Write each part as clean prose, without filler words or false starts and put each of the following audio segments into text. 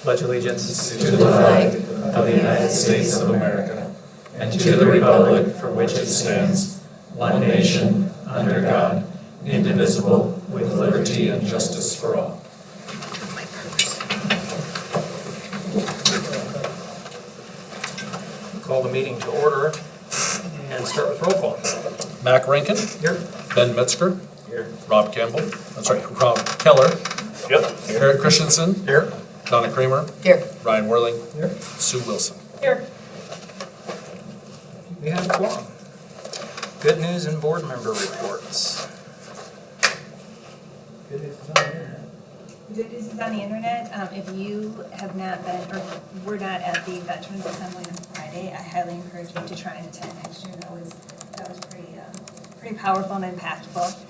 pledge allegiance to the flag of the United States of America and to the republic for which it stands, one nation, under God, indivisible, with liberty and justice for all. Call the meeting to order and start with roll call. Mac Rankin. Here. Ben Metzger. Here. Rob Keller. Yep. Eric Christensen. Here. Donna Kramer. Here. Ryan Worling. Here. Sue Wilson. Here. We have a quorum. Good news and board member reports. Good news is on the internet. Good news is on the internet. If you have not been, or were not at the Veterans Assembly on Friday, I highly encourage you to try and attend next year. That was pretty powerful and impactful.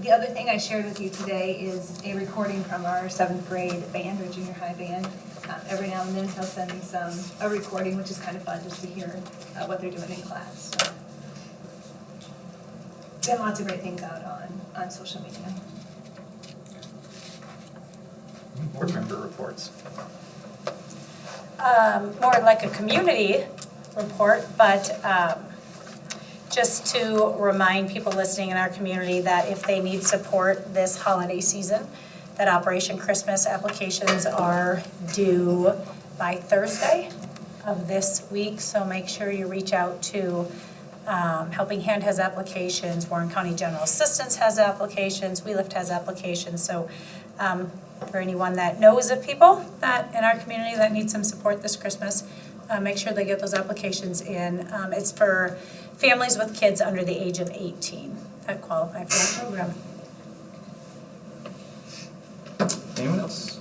The other thing I shared with you today is a recording from our 7th grade band, or junior high band. Every now and then he'll send me a recording, which is kind of fun just to hear what they're doing in class. So, got lots of great things out on social media. Board member reports. More like a community report, but just to remind people listening in our community that if they need support this holiday season, that Operation Christmas applications are due by Thursday of this week. So make sure you reach out to Helping Hand has applications, Warren County General Assistance has applications, WeLift has applications. So for anyone that knows of people that in our community that need some support this Christmas, make sure they get those applications in. It's for families with kids under the age of 18 that qualify for that program. Anyone else?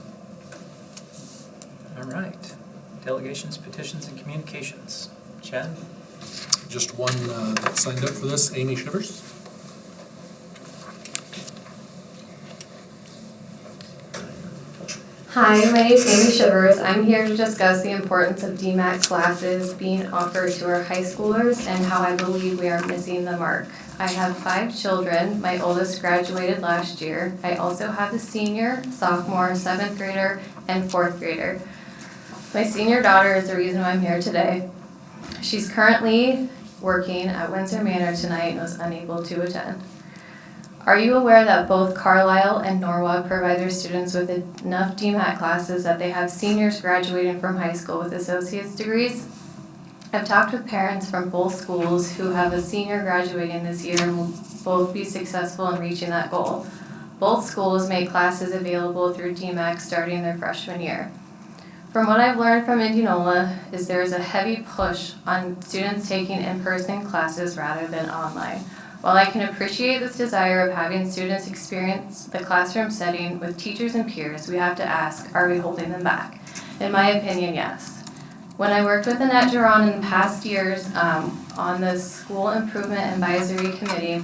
All right. Delegations, petitions, and communications. Chad? Just one that signed up for this, Amy Shivers. Hi, my name is Amy Shivers. I'm here to discuss the importance of DMAC classes being offered to our high schoolers and how I believe we are missing the mark. I have 5 children. My oldest graduated last year. I also have a senior, sophomore, 7th grader, and 4th grader. My senior daughter is the reason why I'm here today. She's currently working at Windsor Manor tonight and was unable to attend. Are you aware that both Carlisle and Norwalk provide their students with enough DMAT classes that they have seniors graduating from high school with associate's degrees? I've talked with parents from both schools who have a senior graduating this year and will both be successful in reaching that goal. Both schools make classes available through DMAC starting their freshman year. From what I've learned from Indianola is there is a heavy push on students taking in-person classes rather than online. While I can appreciate this desire of having students experience the classroom setting with teachers and peers, we have to ask, are we holding them back? In my opinion, yes. When I worked with Annette Giron in the past years on the School Improvement Advisory Committee,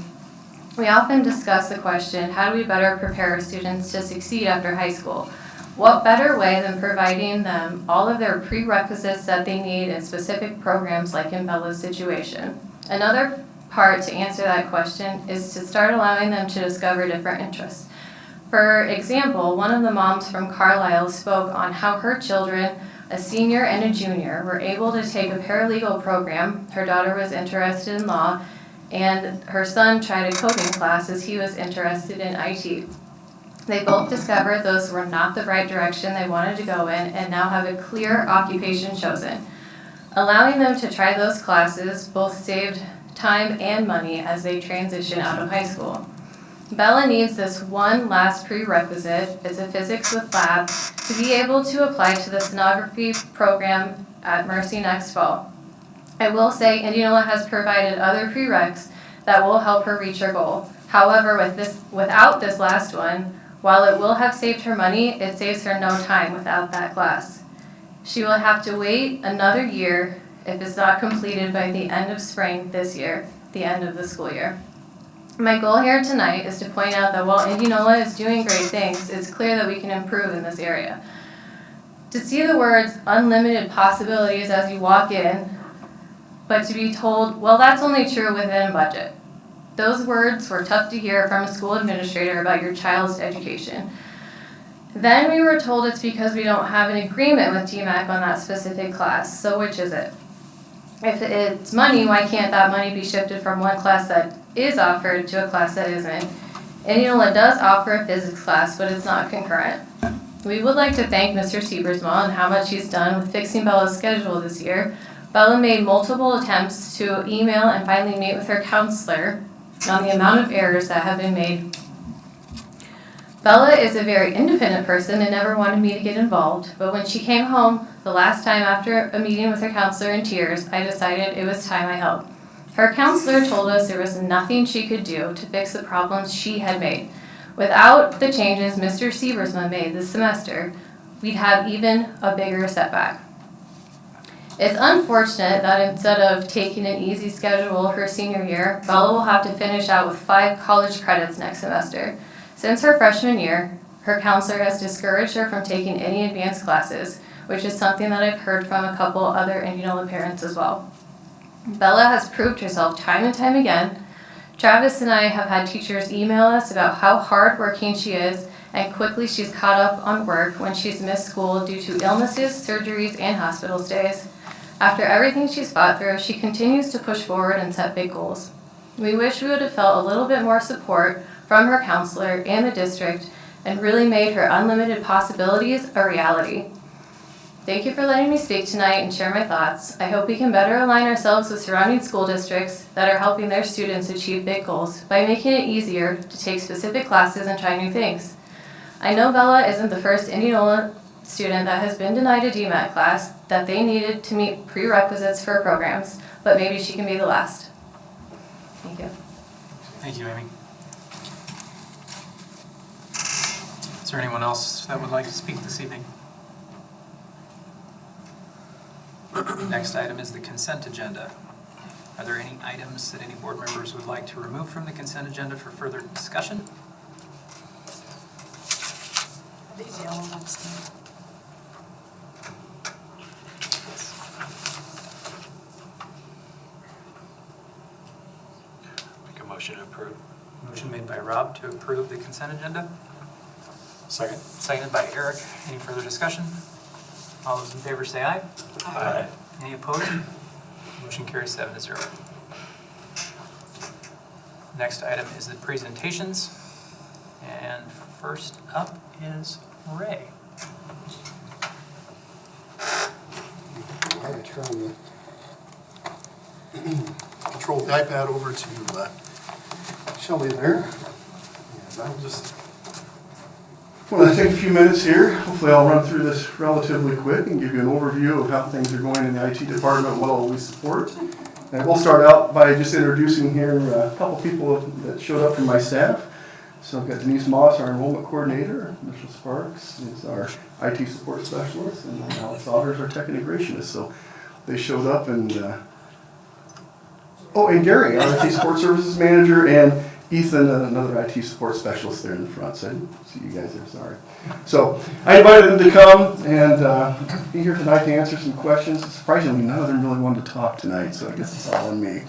we often discuss the question, how do we better prepare our students to succeed after high school? What better way than providing them all of their prerequisites that they need in specific programs like in Bella's situation? Another part to answer that question is to start allowing them to discover different interests. For example, one of the moms from Carlisle spoke on how her children, a senior and a junior, were able to take a paralegal program. Her daughter was interested in law, and her son tried a coding class as he was interested in IT. They both discovered those were not the right direction they wanted to go in and now have a clear occupation chosen. Allowing them to try those classes both saved time and money as they transition out of high school. Bella needs this one last prerequisite, it's a physics with lab, to be able to apply to the sonography program at Mercy next fall. I will say Indianola has provided other prereqs that will help her reach her goal. However, without this last one, while it will have saved her money, it saves her no time without that class. She will have to wait another year if it's not completed by the end of spring this year, the end of the school year. My goal here tonight is to point out that while Indianola is doing great things, it's clear that we can improve in this area. To see the words unlimited possibilities as you walk in, but to be told, well, that's only true within a budget. Those words were tough to hear from a school administrator about your child's education. Then we were told it's because we don't have an agreement with DMAC on that specific class. So which is it? If it's money, why can't that money be shifted from one class that is offered to a class that isn't? Indianola does offer a physics class, but it's not concurrent. We would like to thank Mr. Siebersma and how much he's done with fixing Bella's schedule this year. Bella made multiple attempts to email and finally meet with her counselor on the amount of errors that have been made. Bella is a very independent person and never wanted me to get involved, but when she came home the last time after a meeting with her counselor in tears, I decided it was time I helped. Her counselor told us there was nothing she could do to fix the problems she had made. Without the changes Mr. Siebersma made this semester, we'd have even a bigger setback. It's unfortunate that instead of taking an easy schedule her senior year, Bella will have to finish out with 5 college credits next semester. Since her freshman year, her counselor has discouraged her from taking any advanced classes, which is something that I've heard from a couple other Indianola parents as well. Bella has proved herself time and time again. Travis and I have had teachers email us about how hardworking she is, and quickly she's caught up on work when she's missed school due to illnesses, surgeries, and hospital stays. After everything she's fought through, she continues to push forward and set big goals. We wish we would have felt a little bit more support from her counselor and the district and really made her unlimited possibilities a reality. Thank you for letting me speak tonight and share my thoughts. I hope we can better align ourselves with surrounding school districts that are helping their students achieve big goals by making it easier to take specific classes and try new things. I know Bella isn't the first Indianola student that has been denied a DMAT class that they needed to meet prerequisites for programs, but maybe she can be the last. Thank you. Thank you, Amy. Is there anyone else that would like to speak this evening? Next item is the consent agenda. Are there any items that any board members would like to remove from the consent agenda for further discussion? These yellow ones. Make a motion to approve. Motion made by Rob to approve the consent agenda. Second. Seconded by Eric. Any further discussion? All those in favor say aye. Aye. Any opposed? Motion carries 7-0. Next item is the presentations. And first up is Ray. I turn the control the iPad over to Shelley there. And I'll just want to take a few minutes here. Hopefully I'll run through this relatively quick and give you an overview of how things are going in the IT department, what all we support. And we'll start out by just introducing here a couple people that showed up from my staff. So I've got Denise Moss, our enrollment coordinator, Mitchell Sparks is our IT support specialist, and Alex Otters, our tech integrationist. So they showed up, and and Gary, our IT support services manager, and Ethan, another IT support specialist there in the front. So I didn't see you guys there, sorry. So I invited them to come and be here tonight to answer some questions. Surprisingly, none of them really wanted to talk tonight, so I guess it's all on me.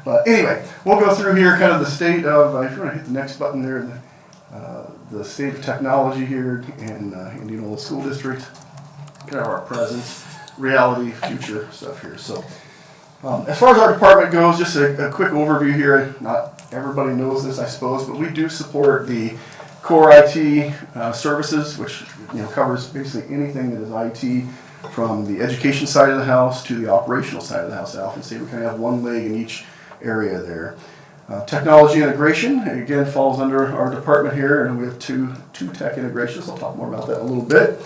But anyway, we'll go through here kind of the state of, if you want to hit the next button there, the state of technology here in Indianola School District, kind of our present, reality, future stuff here. So as far as our department goes, just a quick overview here. Not everybody knows this, I suppose, but we do support the core IT services, which covers basically anything that is IT, from the education side of the house to the operational side of the house. I often say we kind of have one leg in each area there. Technology integration, again, falls under our department here, and we have two tech integrations. I'll talk more about that in a little bit.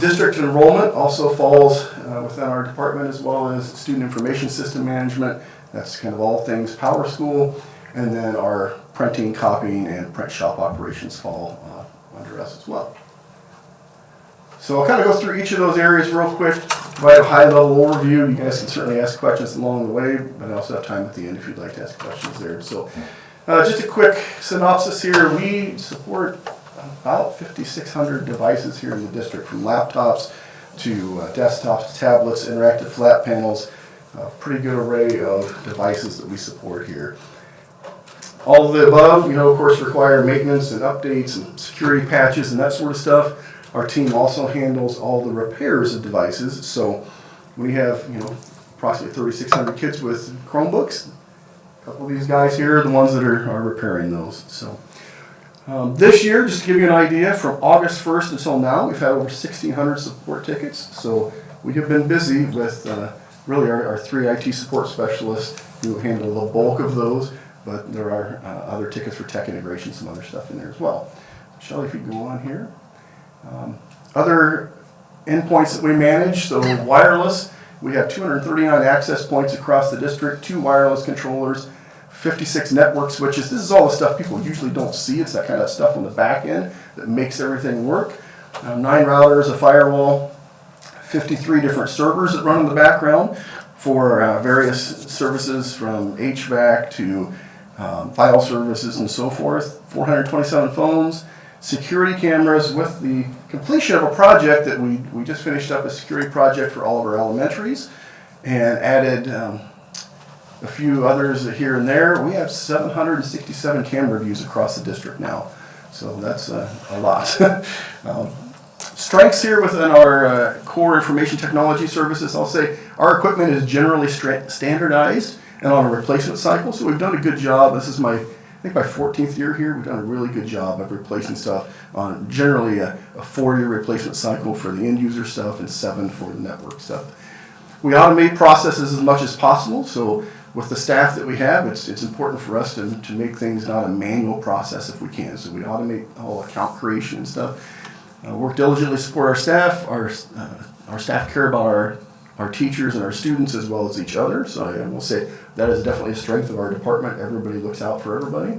District enrollment also falls within our department, as well as student information system management. That's kind of all things PowerSchool, and then our printing, copying, and print shop operations fall under us as well. So I'll kind of go through each of those areas real quick, provide a high-level overview. You guys can certainly ask questions along the way, but I also have time at the end if you'd like to ask questions there. So just a quick synopsis here. We support about 5,600 devices here in the district, from laptops to desktops, tablets, interactive flat panels. A pretty good array of devices that we support here. All of the above, of course, require maintenance and updates and security patches and that sort of stuff. Our team also handles all the repairs of devices. So we have, approximately 3,600 kids with Chromebooks. A couple of these guys here are the ones that are repairing those. So this year, just to give you an idea, from August 1st until now, we've had over 1,600 support tickets. So we have been busy with really our 3 IT support specialists who handle the bulk of those, but there are other tickets for tech integration, some other stuff in there as well. Shelley, if you go on here. Other endpoints that we manage, so wireless, we have 239 access points across the district, 2 wireless controllers, 56 network switches. This is all the stuff people usually don't see. It's that kind of stuff on the back end that makes everything work. 9 routers, a firewall, 53 different servers that run in the background for various services from HVAC to file services and so forth. 427 phones, security cameras. With the completion of a project that we just finished up, a security project for all of our elementaries, and added a few others here and there. We have 767 camera views across the district now, so that's a lot. Strengths here within our core information technology services, I'll say our equipment is generally standardized and on a replacement cycle, so we've done a good job. This is my 14th year here. We've done a really good job of replacing stuff on generally a 4-year replacement cycle for the end user stuff and 7 for the network stuff. We automate processes as much as possible, so with the staff that we have, it's important for us to make things not a manual process if we can. So we automate all account creation and stuff. Work diligently to support our staff. Our staff care about our teachers and our students as well as each other. So I will say that is definitely a strength of our department. Everybody looks out for everybody.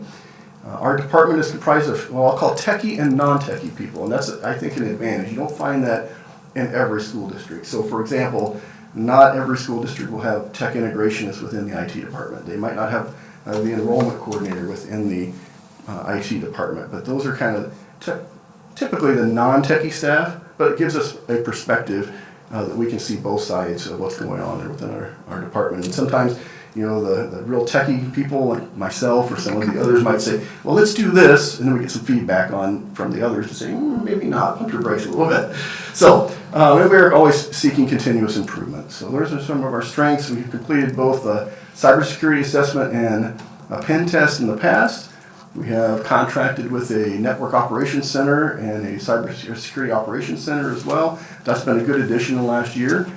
Our department is comprised of, well, I'll call techie and non-techie people, and that's, I think, an advantage. You don't find that in every school district. So for example, not every school district will have tech integrationists within the IT department. They might not have the enrollment coordinator within the IT department, but those are kind of typically the non-techie staff, but it gives us a perspective that we can see both sides of what's going on there within our department. And sometimes, the real techie people like myself or some of the others might say, well, let's do this, and then we get some feedback from the others to say, maybe not, pump your brakes a little bit. So we're always seeking continuous improvement. So those are some of our strengths. We've completed both a cybersecurity assessment and a pen test in the past. We have contracted with a network operations center and a cybersecurity operations center as well. That's been a good addition in the last year.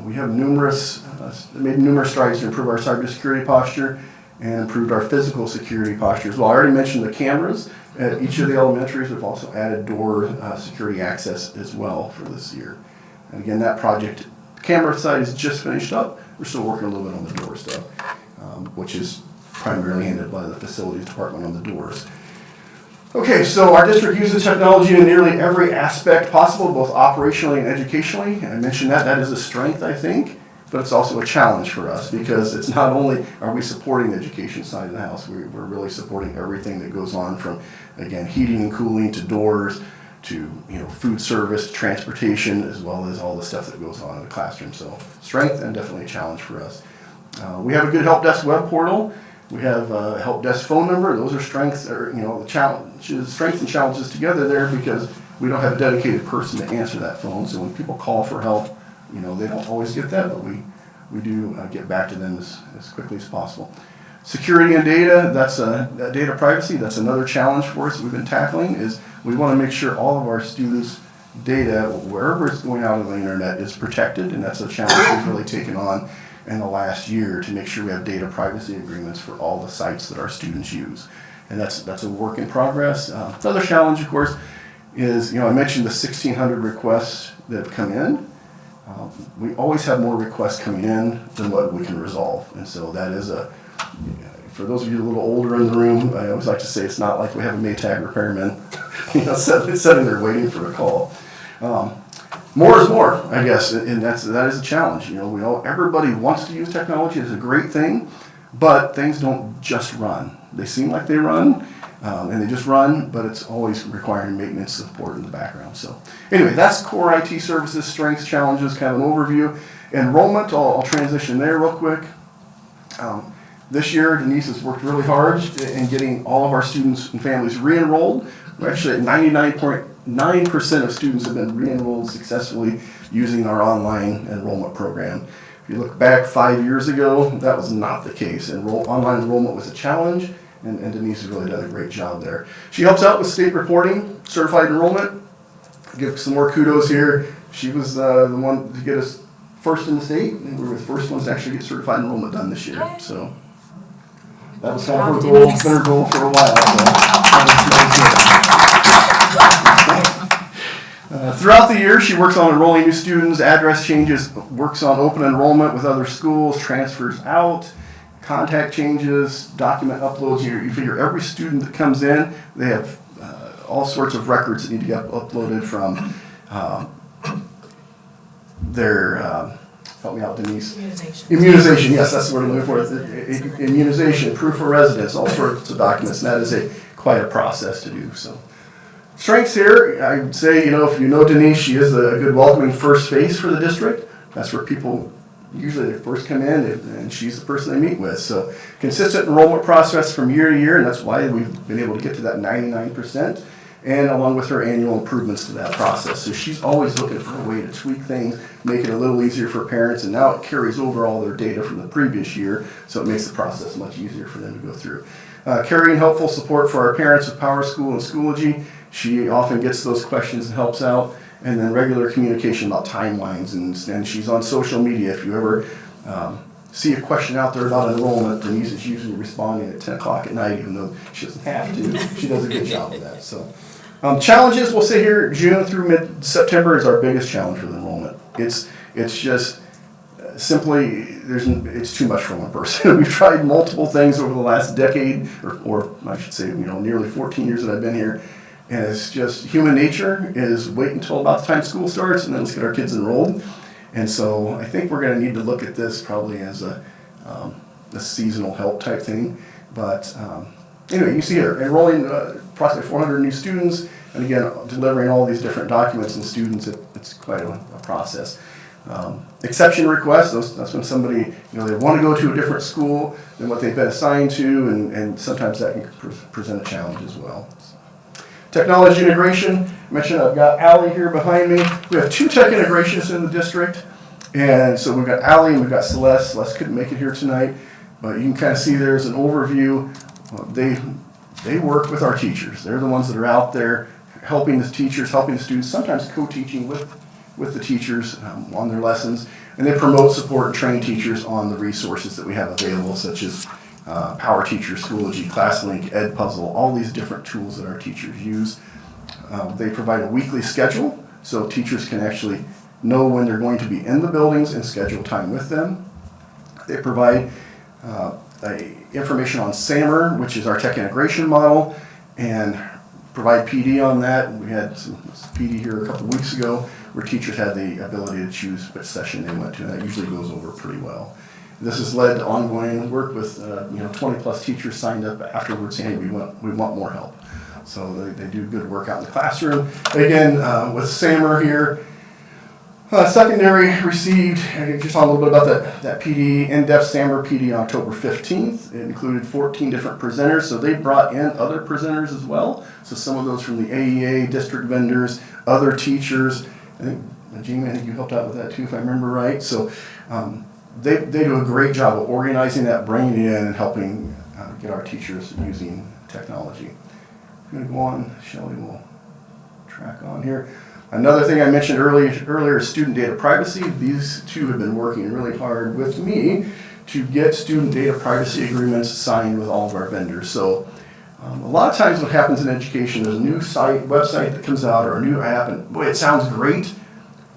We have made numerous strides to improve our cybersecurity posture and improved our physical security posture as well. I already mentioned the cameras. At each of the elementaries, we've also added door security access as well for this year. And again, that project, the camera side is just finished up. We're still working a little bit on the door stuff, which is primarily handled by the facilities department on the doors. Okay, so our district uses technology in nearly every aspect possible, both operationally and educationally. I mentioned that is a strength, I think, but it's also a challenge for us because it's not only are we supporting the education side of the house, we're really supporting everything that goes on from, again, heating and cooling to doors to food service, transportation, as well as all the stuff that goes on in the classroom. So strength and definitely a challenge for us. We have a good help desk web portal. We have a help desk phone number. Those are strengths, or the challenges, strengths and challenges together there because we don't have a dedicated person to answer that phone. So when people call for help, they don't always get that, but we do get back to them as quickly as possible. Security and data, that's data privacy. That's another challenge for us that we've been tackling. Is we want to make sure all of our students' data, wherever it's going out on the internet, is protected, and that's a challenge we've really taken on in the last year to make sure we have data privacy agreements for all the sites that our students use. And that's a work in progress. Another challenge, of course, is, I mentioned the 1,600 requests that have come in. We always have more requests coming in than what we can resolve. And so that is for those of you a little older in the room, I always like to say it's not like we have a Maytag repairman sitting there waiting for a call. More is more, I guess, and that is a challenge. Everybody wants to use technology. It's a great thing, but things don't just run. They seem like they run, and they just run, but it's always requiring maintenance support in the background. So anyway, that's core IT services, strengths, challenges, kind of an overview. Enrollment, I'll transition there real quick. This year, Denise has worked really hard in getting all of our students and families re-enrolled. We're actually at 99.9% 9% of students have been re-enrolled successfully using our online enrollment program. If you look back 5 years ago, that was not the case. Online enrollment was a challenge, and Denise has really done a great job there. She helps out with state reporting, certified enrollment. Give some more kudos here. She was the one to get us first in the state, and we were the first ones to actually get certified enrollment done this year. So that was kind of her goal. It's been her goal for a while. Throughout the year, she works on enrolling new students, address changes, works on open enrollment with other schools, transfers out, contact changes, document uploads. You figure every student that comes in, they have all sorts of records that need to get uploaded from their, help me out, Denise. Immunization, yes, that's the word I'm looking for. Immunization, proof of residence, all sorts of documents, and that is quite a process to do. So, strengths here, I would say, if you know Denise, she is a good welcoming first face for the district. That's where people usually they first come in, and she's the person they meet with. So, consistent enrollment process from year to year, and that's why we've been able to get to that 99%. And along with her annual improvements to that process. So she's always looking for a way to tweak things, make it a little easier for parents, and now it carries over all their data from the previous year, so it makes the process much easier for them to go through. Carrying helpful support for our parents with PowerSchool and Schoology. She often gets those questions and helps out. And then regular communication about timelines, and she's on social media. If you ever see a question out there about enrollment, Denise is usually responding at 10 o'clock at night, even though she doesn't have to. She does a good job of that. So, challenges, we'll say here, June through mid-September is our biggest challenge for the enrollment. It's just simply, it's too much for one person. We've tried multiple things over the last decade, or I should say, nearly 14 years that I've been here. And it's just human nature is wait until about the time school starts, and then let's get our kids enrolled. And so I think we're going to need to look at this probably as a seasonal help type thing. But anyway, you see here, enrolling approximately 400 new students, and again, delivering all these different documents and students, it's quite a process. Exception requests, that's when somebody, they want to go to a different school than what they've been assigned to, and sometimes that can present a challenge as well. Technology integration, I mentioned I've got Allie here behind me. We have 2 tech integrations in the district, and so we've got Allie and we've got Celeste. Celeste couldn't make it here tonight, but you can kind of see there's an overview. They work with our teachers. They're the ones that are out there helping the teachers, helping the students, sometimes co-teaching with the teachers on their lessons, and they promote, support, and train teachers on the resources that we have available, such as Power Teacher, Schoology, ClassLink, Edpuzzle, all these different tools that our teachers use. They provide a weekly schedule, so teachers can actually know when they're going to be in the buildings and schedule time with them. They provide information on SAMR, which is our tech integration model, and provide PD on that. We had some PD here a couple of weeks ago where teachers had the ability to choose which session they went to, and that usually goes over pretty well. This has led to ongoing work with 20 plus teachers signed up afterwards saying we want more help. So they do good work out in the classroom. Again, with SAMR here, secondary received, just talk a little bit about that PD, in-depth SAMR PD on October 15th. It included 14 different presenters, so they brought in other presenters as well. So some of those from the AEA, district vendors, other teachers. I think, Jamie, you helped out with that too, if I remember right. So they do a great job of organizing that, bringing it in, and helping get our teachers using technology. I'm going to go on. Shelley will track on here. Another thing I mentioned earlier is student data privacy. These two have been working really hard with me to get student data privacy agreements signed with all of our vendors. So a lot of times what happens in education, there's a new website that comes out or a new app, and boy, it sounds great,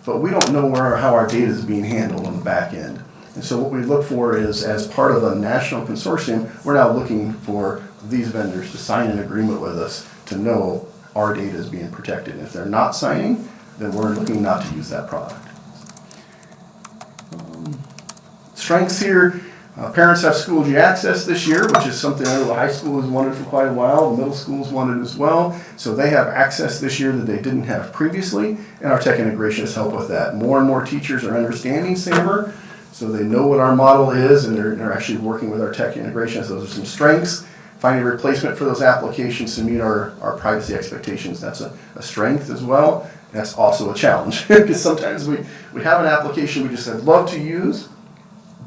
but we don't know how our data is being handled on the back end. And so what we look for is, as part of a national consortium, we're now looking for these vendors to sign an agreement with us to know our data is being protected. And if they're not signing, then we're looking not to use that product. Strengths here, parents have Schoology access this year, which is something I know the high school has wanted for quite a while, the middle school has wanted as well. So they have access this year that they didn't have previously, and our tech integration has helped with that. More and more teachers are understanding SAMR, so they know what our model is, and they're actually working with our tech integration. So those are some strengths. finding a replacement for those applications to meet our privacy expectations. That's a strength as well. That's also a challenge because sometimes we have an application we just said love to use,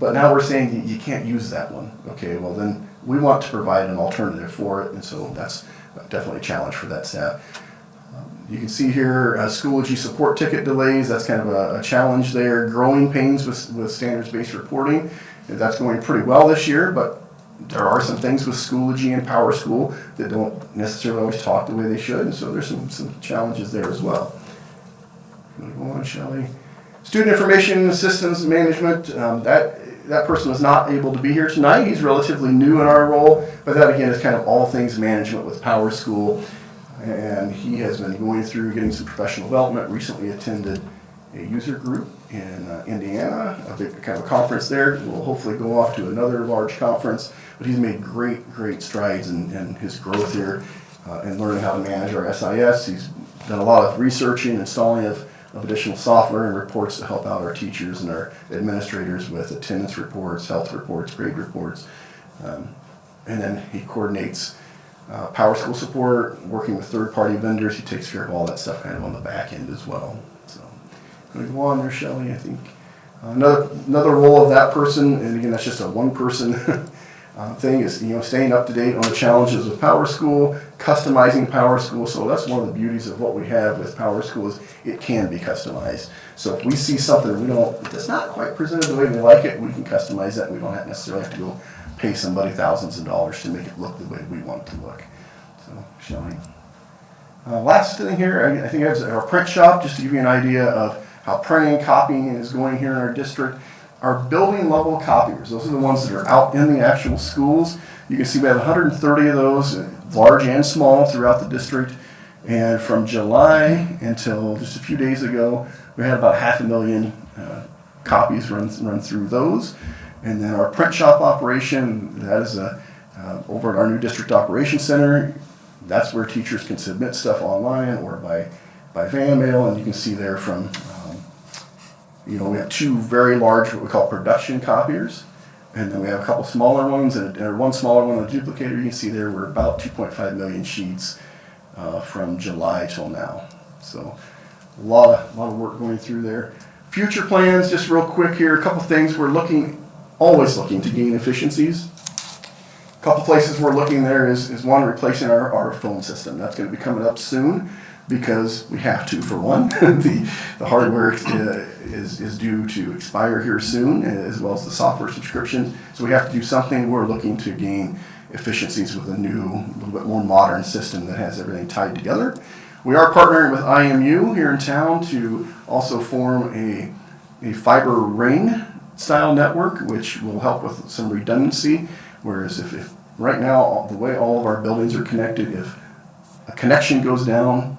but now we're saying you can't use that one. Okay, well then we want to provide an alternative for it, and so that's definitely a challenge for that staff. You can see here Schoology support ticket delays. That's kind of a challenge there. Growing pains with standards-based reporting. And that's going pretty well this year, but there are some things with Schoology and PowerSchool that don't necessarily always talk the way they should, and so there's some challenges there as well. Go on, Shelley. Student information systems management, that person was not able to be here tonight. He's relatively new in our role, but that again is kind of all things management with PowerSchool, and he has been going through getting some professional development. Recently attended a user group in Indiana, a big kind of a conference there. We'll hopefully go off to another large conference, but he's made great strides in his growth here and learning how to manage our SIS. He's done a lot of researching, installing of additional software and reports to help out our teachers and our administrators with attendance reports, health reports, grade reports. And then he coordinates PowerSchool support, working with third-party vendors. He takes care of all that stuff kind of on the back end as well. So I'm going to go on there, Shelley. I think another role of that person, and again, that's just a one-person thing, is staying up to date on the challenges with PowerSchool, customizing PowerSchool. So that's one of the beauties of what we have with PowerSchool is it can be customized. So if we see something that's not quite presented the way we like it, we can customize that. We don't necessarily have to go pay somebody thousands of dollars to make it look the way we want it to look. So, Shelley. Last thing here, I think I have our print shop, just to give you an idea of how printing and copying is going here in our district. Our building level copiers, those are the ones that are out in the actual schools. You can see we have 130 of those, large and small, throughout the district. And from July until just a few days ago, we had about 500,000 copies run through those. And then our print shop operation, that is over at our new district operations center. That's where teachers can submit stuff online or by fan mail, and you can see there from, we have 2 very large, what we call production copiers, and then we have a couple smaller ones, and one smaller one, a duplicator. You can see there we're about 2.5 million sheets from July till now. So a lot of work going through there. Future plans, just real quick here, a couple things. We're always looking to gain efficiencies. A couple places we're looking there is one, replacing our phone system. That's going to be coming up soon because we have to, for one. The hardware is due to expire here soon, as well as the software subscription. So we have to do something. We're looking to gain efficiencies with a little bit more modern system that has everything tied together. We are partnering with IMU here in town to also form a fiber ring style network, which will help with some redundancy. Whereas if right now, the way all of our buildings are connected, if a connection goes down,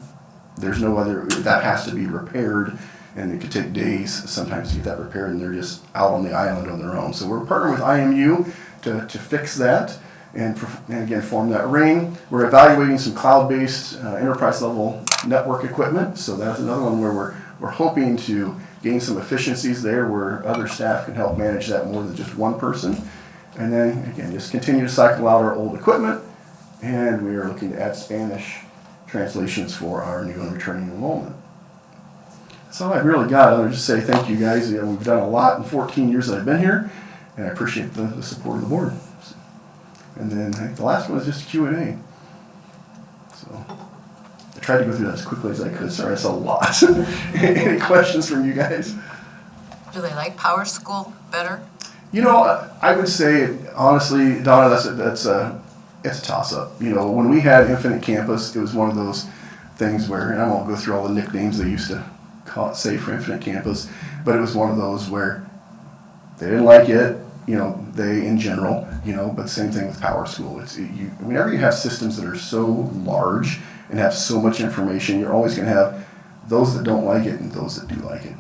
there's no other, that has to be repaired, and it could take days sometimes to get that repaired, and they're just out on the island on their own. So we're partnering with IMU to fix that and again form that ring. We're evaluating some cloud-based enterprise level network equipment. So that's another one where we're hoping to gain some efficiencies there where other staff can help manage that more than just one person. And then again, just continue to cycle out our old equipment, and we are looking to add Spanish translations for our new and returning enrollment. So I've really got to just say thank you guys. We've done a lot in 14 years that I've been here, and I appreciate the support of the board. And then I think the last one is just Q&A. So I tried to go through that as quickly as I could. Sorry, that's a lot. Any questions from you guys? Do they like PowerSchool better? I would say, honestly, Donna, it's a toss-up. When we had Infinite Campus, it was one of those things where, and I won't go through all the nicknames they used to say for Infinite Campus, but it was one of those where they didn't like it, they in general, but same thing with PowerSchool. Whenever you have systems that are so large and have so much information, you're always going to have those that don't like it and those that do like it.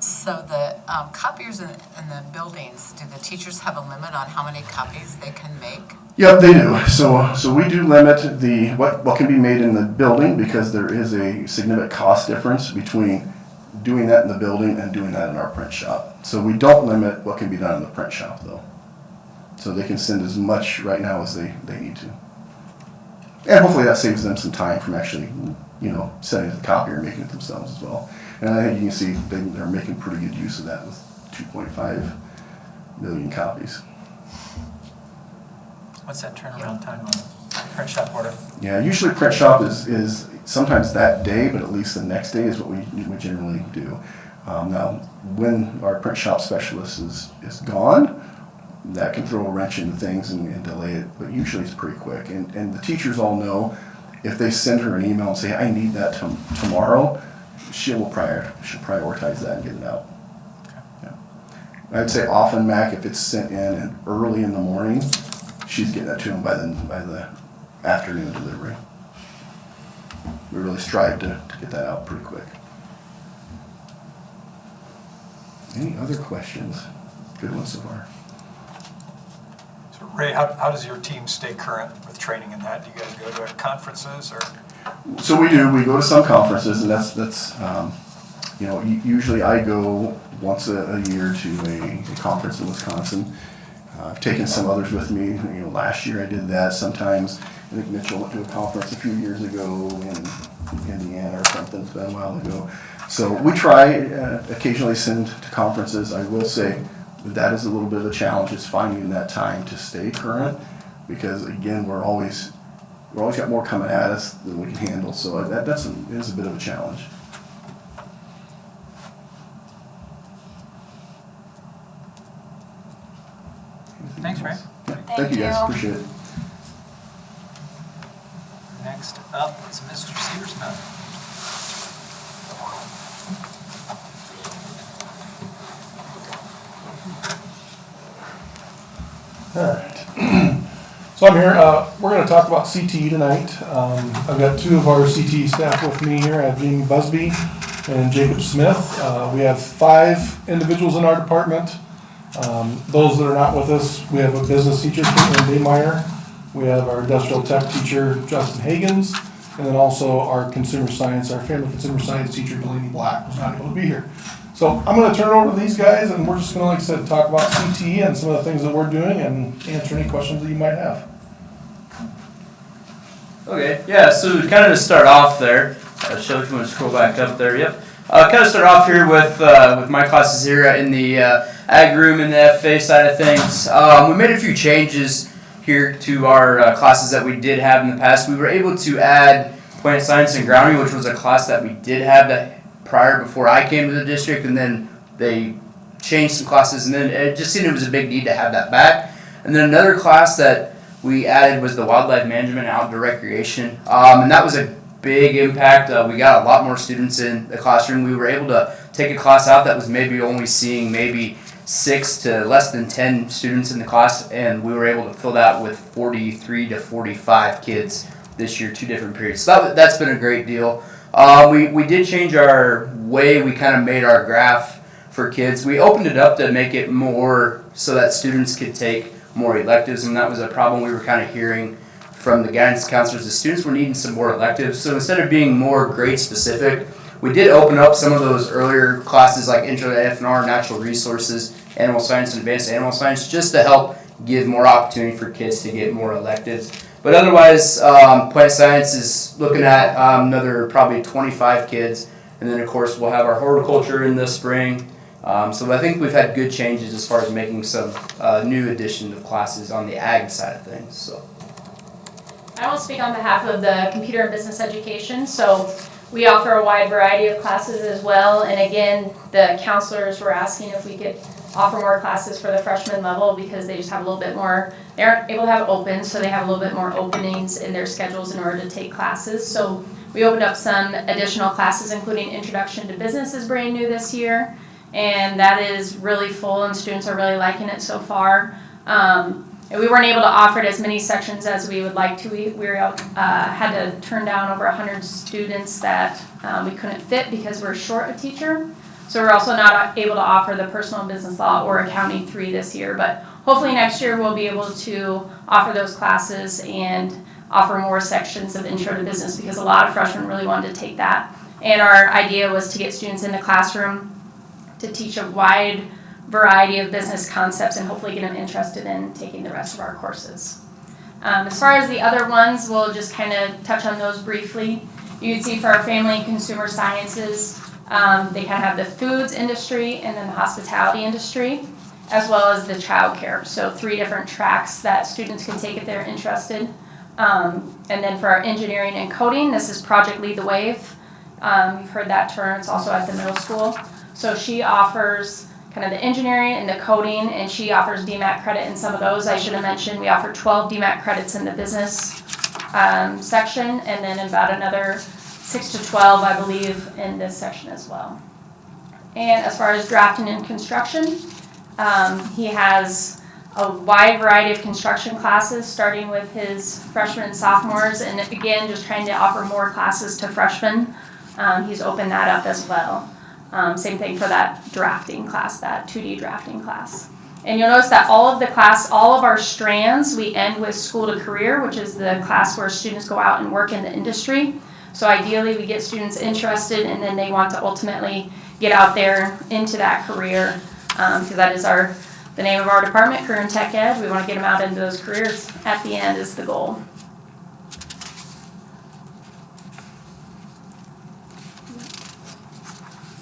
So the copiers in the buildings, do the teachers have a limit on how many copies they can make? Yep, they do. So we do limit what can be made in the building because there is a significant cost difference between doing that in the building and doing that in our print shop. So we don't limit what can be done in the print shop though. So they can send as much right now as they need to. And hopefully that saves them some time from actually, setting the copier and making it themselves as well. And I think you can see they're making pretty good use of that with 2.5 million copies. What's that turnaround time on a print shop order? Yeah, usually print shop is sometimes that day, but at least the next day is what we generally do. Now, when our print shop specialist is gone, that can throw a wrench into things and delay it, but usually it's pretty quick. And the teachers all know if they send her an email and say, I need that tomorrow, she'll prioritize that and get it out. Yeah. I'd say often, Mac, if it's sent in early in the morning, she's getting that to them by the afternoon delivery. We really strive to get that out pretty quick. Any other questions? Good one so far. So Ray, how does your team stay current with training in that? Do you guys go to conferences or? So we do. We go to some conferences, and that's usually I go once a year to a conference in Wisconsin. I've taken some others with me. Last year I did that. Sometimes I think Mitchell went to a conference a few years ago in Indiana or something. It's been a while ago. So we try occasionally send to conferences. I will say that is a little bit of a challenge, is finding that time to stay current, because again we're always got more coming at us than we can handle. So that is a bit of a challenge. Thanks, Ray. Yeah, thank you guys. Appreciate it. Next up is Mr. Searsmith. All right. So I'm here. We're going to talk about CTE tonight. I've got two of our CTE staff with me here. I have Jamie Busby and Jacob Smith. We have 5 individuals in our department. Those that are not with us, we have a business teacher, Caitlin Daymeyer. We have our industrial tech teacher, Justin Hagens, and then also our family consumer science teacher, Delaney Black, who's not able to be here. So I'm going to turn it over to these guys, and we're just going to, like I said, talk about CTE and some of the things that we're doing and answer any questions that you might have. Okay, yeah, so kind of to start off there, Shelly, if you want to scroll back up there, yep. Kind of start off here with my classes here in the ag room and the FFA side of things. We made a few changes here to our classes that we did have in the past. We were able to add plant science and grounding, which was a class that we did have prior before I came to the district, and then they changed some classes, and then it just seemed it was a big need to have that back. And then another class that we added was the wildlife management and outdoor recreation, and that was a big impact. We got a lot more students in the classroom. We were able to take a class out that was maybe only seeing maybe 6 to less than 10 students in the class, and we were able to fill that with 43 to 45 kids this year, 2 different periods. So that's been a great deal. We did change our way we kind of made our graph for kids. We opened it up to make it more so that students could take more electives, and that was a problem we were kind of hearing from the guidance counselors. The students were needing some more electives, so instead of being more grade specific, we did open up some of those earlier classes like Intro to FNR, Natural Resources, Animal Science, and Advanced Animal Science, just to help give more opportunity for kids to get more electives. But otherwise, Plant Science is looking at another probably 25 kids, and then of course we'll have our horticulture in the spring. So I think we've had good changes as far as making some new addition of classes on the ag side of things. So I will speak on behalf of the computer and business education. So we offer a wide variety of classes as well. And again, the counselors were asking if we could offer more classes for the freshman level because they just have a little bit more, they aren't able to have open, so they have a little bit more openings in their schedules in order to take classes. So we opened up some additional classes, including Introduction to Business is brand new this year. And that is really full, and students are really liking it so far. And we weren't able to offer it as many sections as we would like to. We had to turn down over 100 students that we couldn't fit because we're short a teacher. So we're also not able to offer the personal business law or accounting 3 this year. But hopefully next year we'll be able to offer those classes and offer more sections of Intro to Business because a lot of freshmen really wanted to take that. And our idea was to get students in the classroom to teach a wide variety of business concepts and hopefully get them interested in taking the rest of our courses. As far as the other ones, we'll just kind of touch on those briefly. You can see for our family and consumer sciences, they kind of have the foods industry and then the hospitality industry, as well as the childcare. So 3 different tracks that students can take if they're interested. And then for our engineering and coding, this is Project Lead the Wave. You've heard that term, it's also at the middle school. So she offers kind of the engineering and the coding, and she offers DMAT credit in some of those. I should have mentioned we offer 12 DMAT credits in the business section, and then about another 6 to 12, I believe, in this section as well. And as far as drafting and construction, he has a wide variety of construction classes, starting with his freshmen and sophomores, and again, just trying to offer more classes to freshmen. He's opened that up as well. Same thing for that drafting class, that 2D drafting class. And you'll notice that all of our strands, we end with school to career, which is the class where students go out and work in the industry. So ideally, we get students interested, and then they want to ultimately get out there into that career, because that is the name of our department, Career and Tech Ed. We want to get them out into those careers at the end is the goal.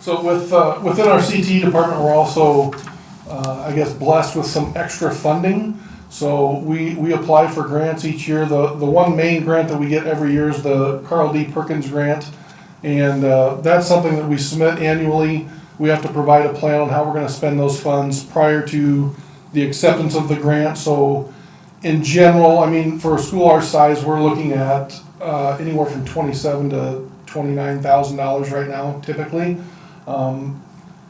So within our CTE department, we're also, I guess, blessed with some extra funding. So we apply for grants each year. The one main grant that we get every year is the Carl D. Perkins grant. And that's something that we submit annually. We have to provide a plan on how we're going to spend those funds prior to the acceptance of the grant. So in general, I mean, for a school our size, we're looking at anywhere from $27,000 to $29,000 right now, typically.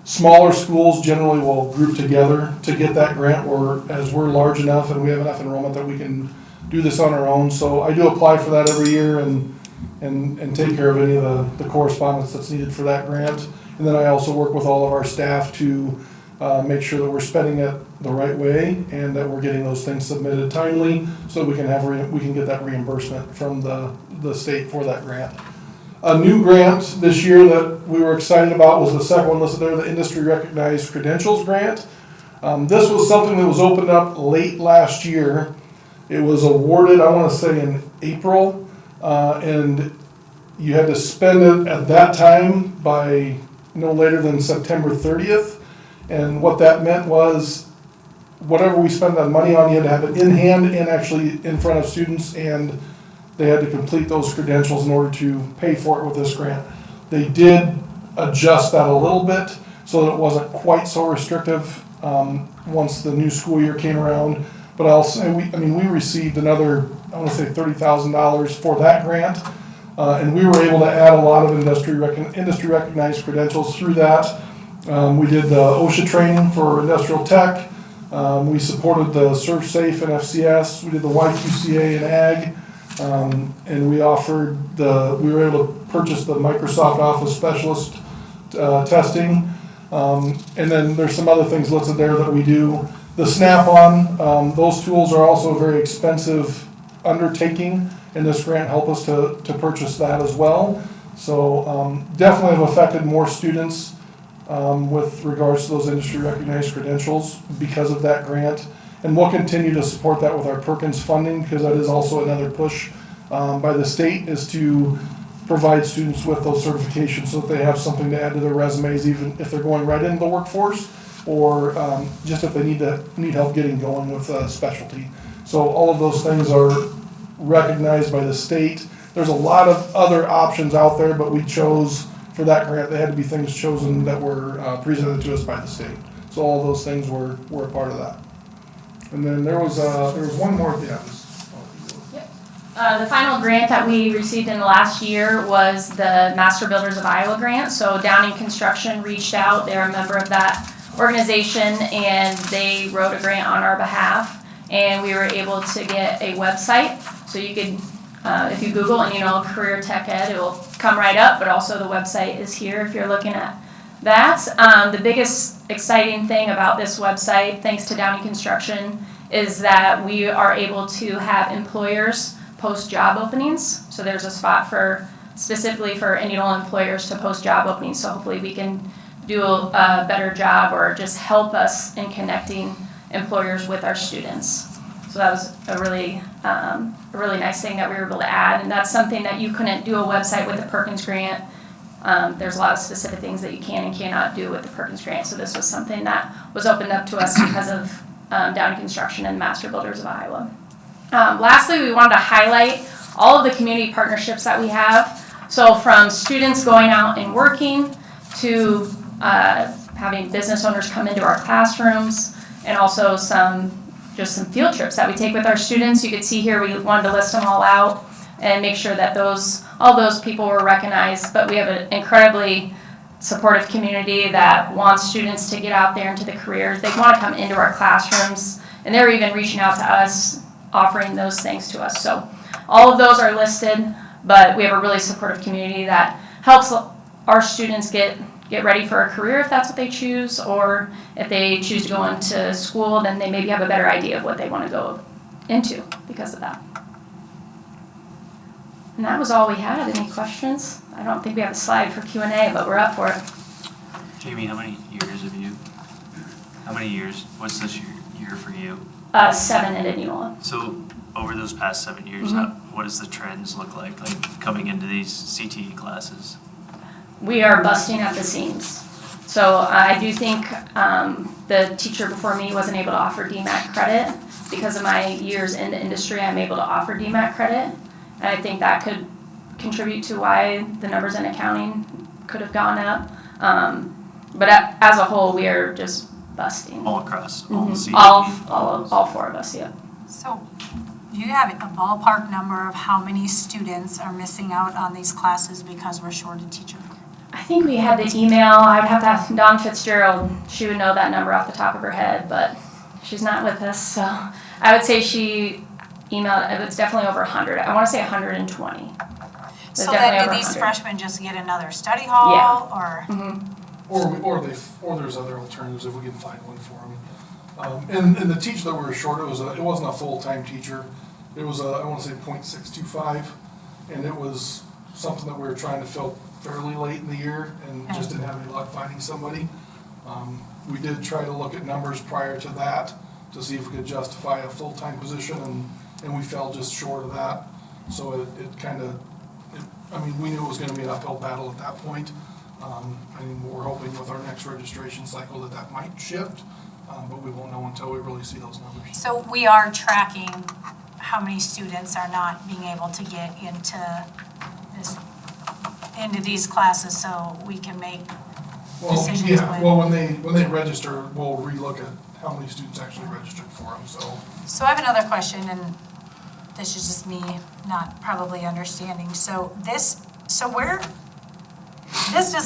Smaller schools generally will group together to get that grant, as we're large enough and we have enough enrollment that we can do this on our own. So I do apply for that every year and take care of any of the correspondence that's needed for that grant. And then I also work with all of our staff to make sure that we're spending it the right way and that we're getting those things submitted timely so that we can get that reimbursement from the state for that grant. A new grant this year that we were excited about was the second one listed there, the Industry Recognized Credentials Grant. This was something that was opened up late last year. It was awarded, I want to say, in April, and you had to spend it at that time by no later than September 30th. And what that meant was whatever we spend that money on, you had to have it in hand and actually in front of students, and they had to complete those credentials in order to pay for it with this grant. They did adjust that a little bit so that it wasn't quite so restrictive once the new school year came around. But I'll say, we received another, I want to say $30,000 for that grant. And we were able to add a lot of industry recognized credentials through that. We did the OSHA training for industrial tech. We supported the ServSafe and FCS. We did the YQCA and Ag. And we were able to purchase the Microsoft Office Specialist testing. And then there's some other things listed there that we do. The Snap-on, those tools are also a very expensive undertaking, and this grant helped us to purchase that as well. So definitely have affected more students with regards to those industry recognized credentials because of that grant. And we'll continue to support that with our Perkins funding, because that is also another push by the state, is to provide students with those certifications so that they have something to add to their resumes, even if they're going right into the workforce, or just if they need help getting going with a specialty. So all of those things are recognized by the state. There's a lot of other options out there, but we chose for that grant, they had to be things chosen that were presented to us by the state. So all those things were a part of that. And then there was one more, The final grant that we received in the last year was the Master Builders of Iowa grant. So Downing Construction reached out. They're a member of that organization, and they wrote a grant on our behalf. And we were able to get a website. So you could, if you Google and Career Tech Ed, it will come right up. But also the website is here if you're looking at that. The biggest exciting thing about this website, thanks to Downing Construction, is that we are able to have employers post job openings. So there's a spot specifically for Indianola employers to post job openings. So hopefully we can do a better job or just help us in connecting employers with our students. So that was a really nice thing that we were able to add, and that's something that you couldn't do a website with the Perkins Grant. There's a lot of specific things that you can and cannot do with the Perkins Grant, so this was something that was opened up to us because of Downey Construction and Master Builders of Iowa. Lastly, we wanted to highlight all of the community partnerships that we have. So from students going out and working to having business owners come into our classrooms, and also some field trips that we take with our students. You could see here we wanted to list them all out and make sure that all those people were recognized. But we have an incredibly supportive community that wants students to get out there into the careers. They want to come into our classrooms, and they're even reaching out to us, offering those things to us. So all of those are listed, but we have a really supportive community that helps our students get ready for a career if that's what they choose, or if they choose to go into school, then they maybe have a better idea of what they want to go into because of that. And that was all we had. Any questions? I don't think we have a slide for Q&A, but we're up for it. Jamie, how many years, what's this year for you? 7 at Indianola. So over those past 7 years, what does the trends look like coming into these CTE classes? We are busting at the seams. So I do think the teacher before me wasn't able to offer DMAC credit. Because of my years in the industry, I'm able to offer DMAC credit. And I think that could contribute to why the numbers in accounting could have gone up. But as a whole, we are just busting. All across, all CTE? All 4 of us, yeah. So do you have a ballpark number of how many students are missing out on these classes because we're short a teacher? I think we had the email. I'd have to ask Dawn Fitzgerald. She would know that number off the top of her head, but she's not with us. So I would say she emailed, it's definitely over 100. I want to say 120. So then do these freshmen just get another study hall or? Or there's other alternatives if we can find one for them. And the teacher that we were short, it wasn't a full-time teacher. It was I want to say 0.625, and it was something that we were trying to fill fairly late in the year and just didn't have any luck finding somebody. We did try to look at numbers prior to that to see if we could justify a full-time position, and we fell just short of that. So we knew it was going to be an uphill battle at that point. We're hoping with our next registration cycle that might shift, but we won't know until we really see those numbers. So we are tracking how many students are not being able to get into these classes, so we can make decisions. Yeah. Well, when they register, we'll relook at how many students actually registered for them. So I have another question, and this is just me not probably understanding. So this does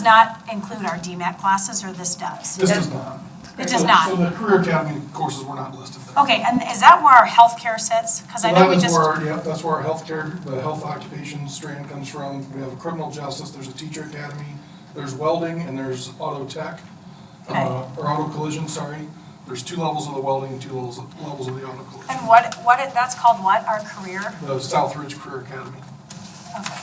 not include our DMAC classes, or this does? This does not. It does not? So the Career Academy courses were not listed there. Okay, and is that where our healthcare sits? Because I know we just. That's where our healthcare, the health occupation strand comes from. We have a criminal justice, there's a teacher academy, there's welding, and there's auto tech, or auto collision, sorry. There's 2 levels of the welding and 2 levels of the auto collision. And that's called what, our career? The Southridge Career Academy. Okay.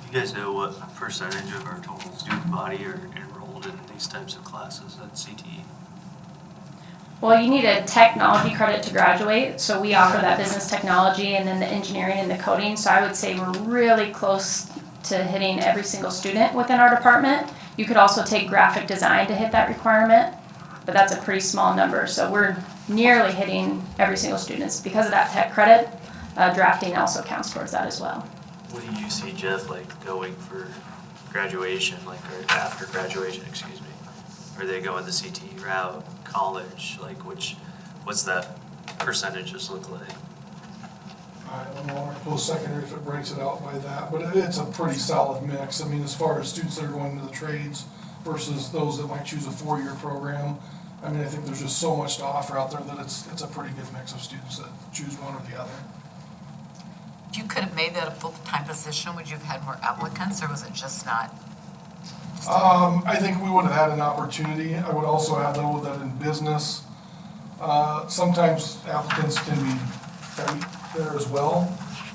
You guys know what percentage of our total student body are enrolled in these types of classes at CTE? Well, you need a technology credit to graduate, so we offer that business technology and then the engineering and the coding. So I would say we're really close to hitting every single student within our department. You could also take graphic design to hit that requirement, but that's a pretty small number. So we're nearly hitting every single student. Because of that tech credit, drafting also counts towards that as well. What do you see, Jeff, going for graduation, or after graduation, excuse me? Are they going the CTE route, college, what's that percentages look like? I don't know, our post-secondary, if it breaks it out by that, but it's a pretty solid mix. As far as students that are going into the trades versus those that might choose a 4-year program, I think there's just so much to offer out there that it's a pretty good mix of students that choose one or the other. If you could have made that a full-time position, would you have had more applicants, or was it just not? I think we would have had an opportunity. I would also add, though, that in business, sometimes applicants can be tight there as well.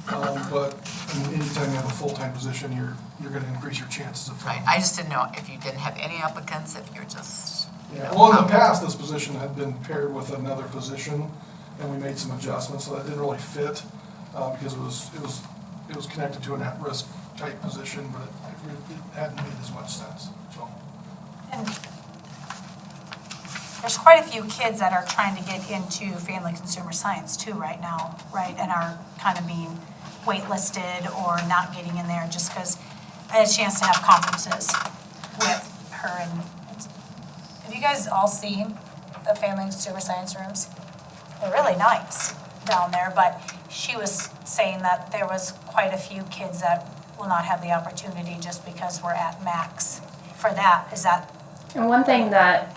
But And anytime you have a full-time position, you're gonna increase your chances of. Right, I just didn't know if you didn't have any applicants, if you're just. Yeah, well, in the past, this position had been paired with another position, and we made some adjustments, so that didn't really fit, because it was connected to an at-risk type position, but it hadn't made as much sense, so. And there's quite a few kids that are trying to get into family consumer science too right now, right? And are kind of being waitlisted or not getting in there just because I had a chance to have conferences with her. And have you guys all seen the family consumer science rooms? They're really nice down there, but she was saying that there was quite a few kids that will not have the opportunity just because we're at max for that. Is that? And one thing that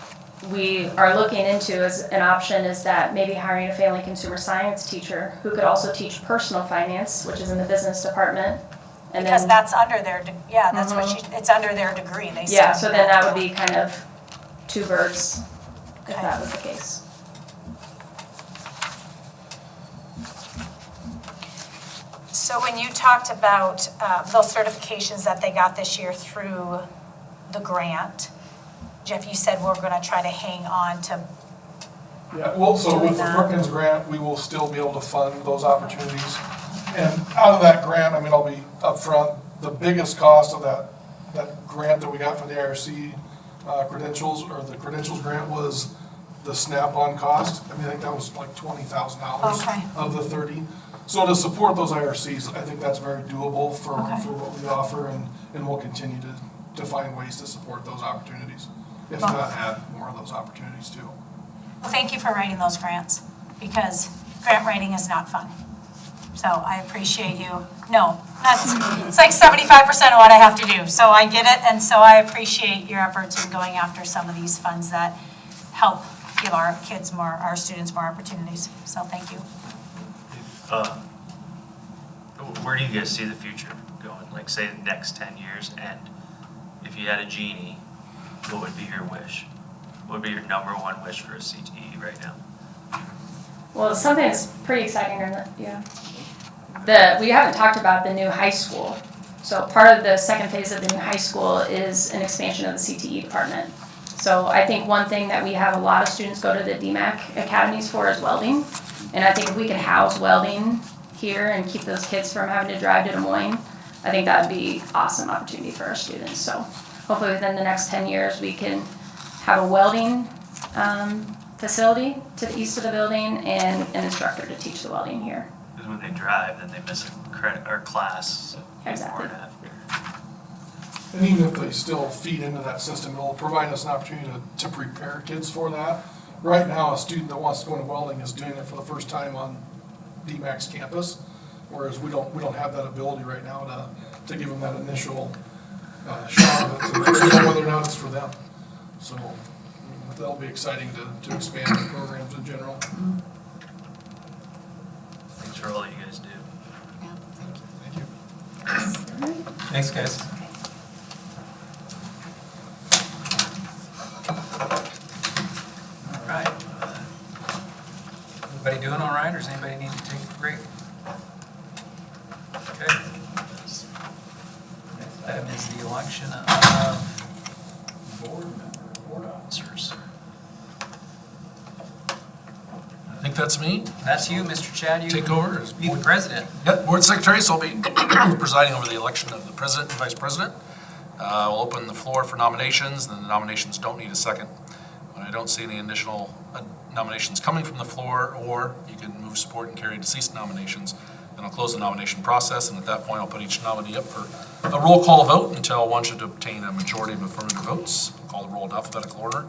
we are looking into as an option is that maybe hiring a family consumer science teacher who could also teach personal finance, which is in the business department. And Because then, that's under their, yeah, that's what it's under their degree, they said. yeah, so then that would be kind of two birds if Okay. that was the case. So when you talked about those certifications that they got this year through the grant, Jeff, you said we're gonna try to hang on to, Yeah, well, so with the Doing that. Brookings grant, we will still be able to fund those opportunities. And out of that grant, I mean, I'll be upfront, the biggest cost of that grant that we got for the IRC credentials, or the credentials grant, was the snap-on cost. I mean, I think that was like $20,000 Okay. of the 30. So to support those IRCs, I think that's very doable for Okay. what we offer, and we'll continue to find ways to support those opportunities. If Well- not, add more of those opportunities too. well, thank you for writing those grants, because grant writing is not fun. So I appreciate you. No, it's like 75% of what I have to do, so I get it, and so I appreciate your efforts in going after some of these funds that help give our kids more, our students more opportunities, so thank you. Where do you guys see the future going? Like, say, the next 10 years, and if you had a genie, what would be your wish? What would be your number one wish for a CTE right now? Well, something that's pretty exciting, we haven't talked about the new high school. So part of the second phase of the new high school is an expansion of the CTE department. So I think one thing that we have a lot of students go to the DMAC academies for is welding. And I think if we could house welding here and keep those kids from having to drive to Des Moines, I think that would be awesome opportunity for our students. So hopefully within the next 10 years, we can have a welding facility to the east of the building and an instructor to teach the welding here. Because when they drive, then they miss a credit or class. Exactly. 4.5 years. And even if they still feed into that system, it'll provide us an opportunity to prepare kids for that. Right now, a student that wants to go into welding is doing it for the first time on DMAC's campus, whereas we don't have that ability right now to give them that initial shot of it, to know whether or not it's for them. So that'll be exciting to expand the programs in general. Thanks for all you guys do. Yeah, thank you. Thanks, guys. All right. Everybody doing all right, or does anybody need to take a break? Okay. Next item is the election of board officers. I think that's me. That's you, Mr. Chad. You Take over as be the president. Yep, board secretary, so I'll be presiding over the election of the president and vice president. We'll open the floor for nominations, and the nominations don't need a second. When I don't see any additional nominations coming from the floor, or you can move, support, and carry deceased nominations, then I'll close the nomination process, and at that point, I'll put each nominee up for a roll call vote until one should obtain a majority of affirmative votes. I'll call the roll in alphabetical order,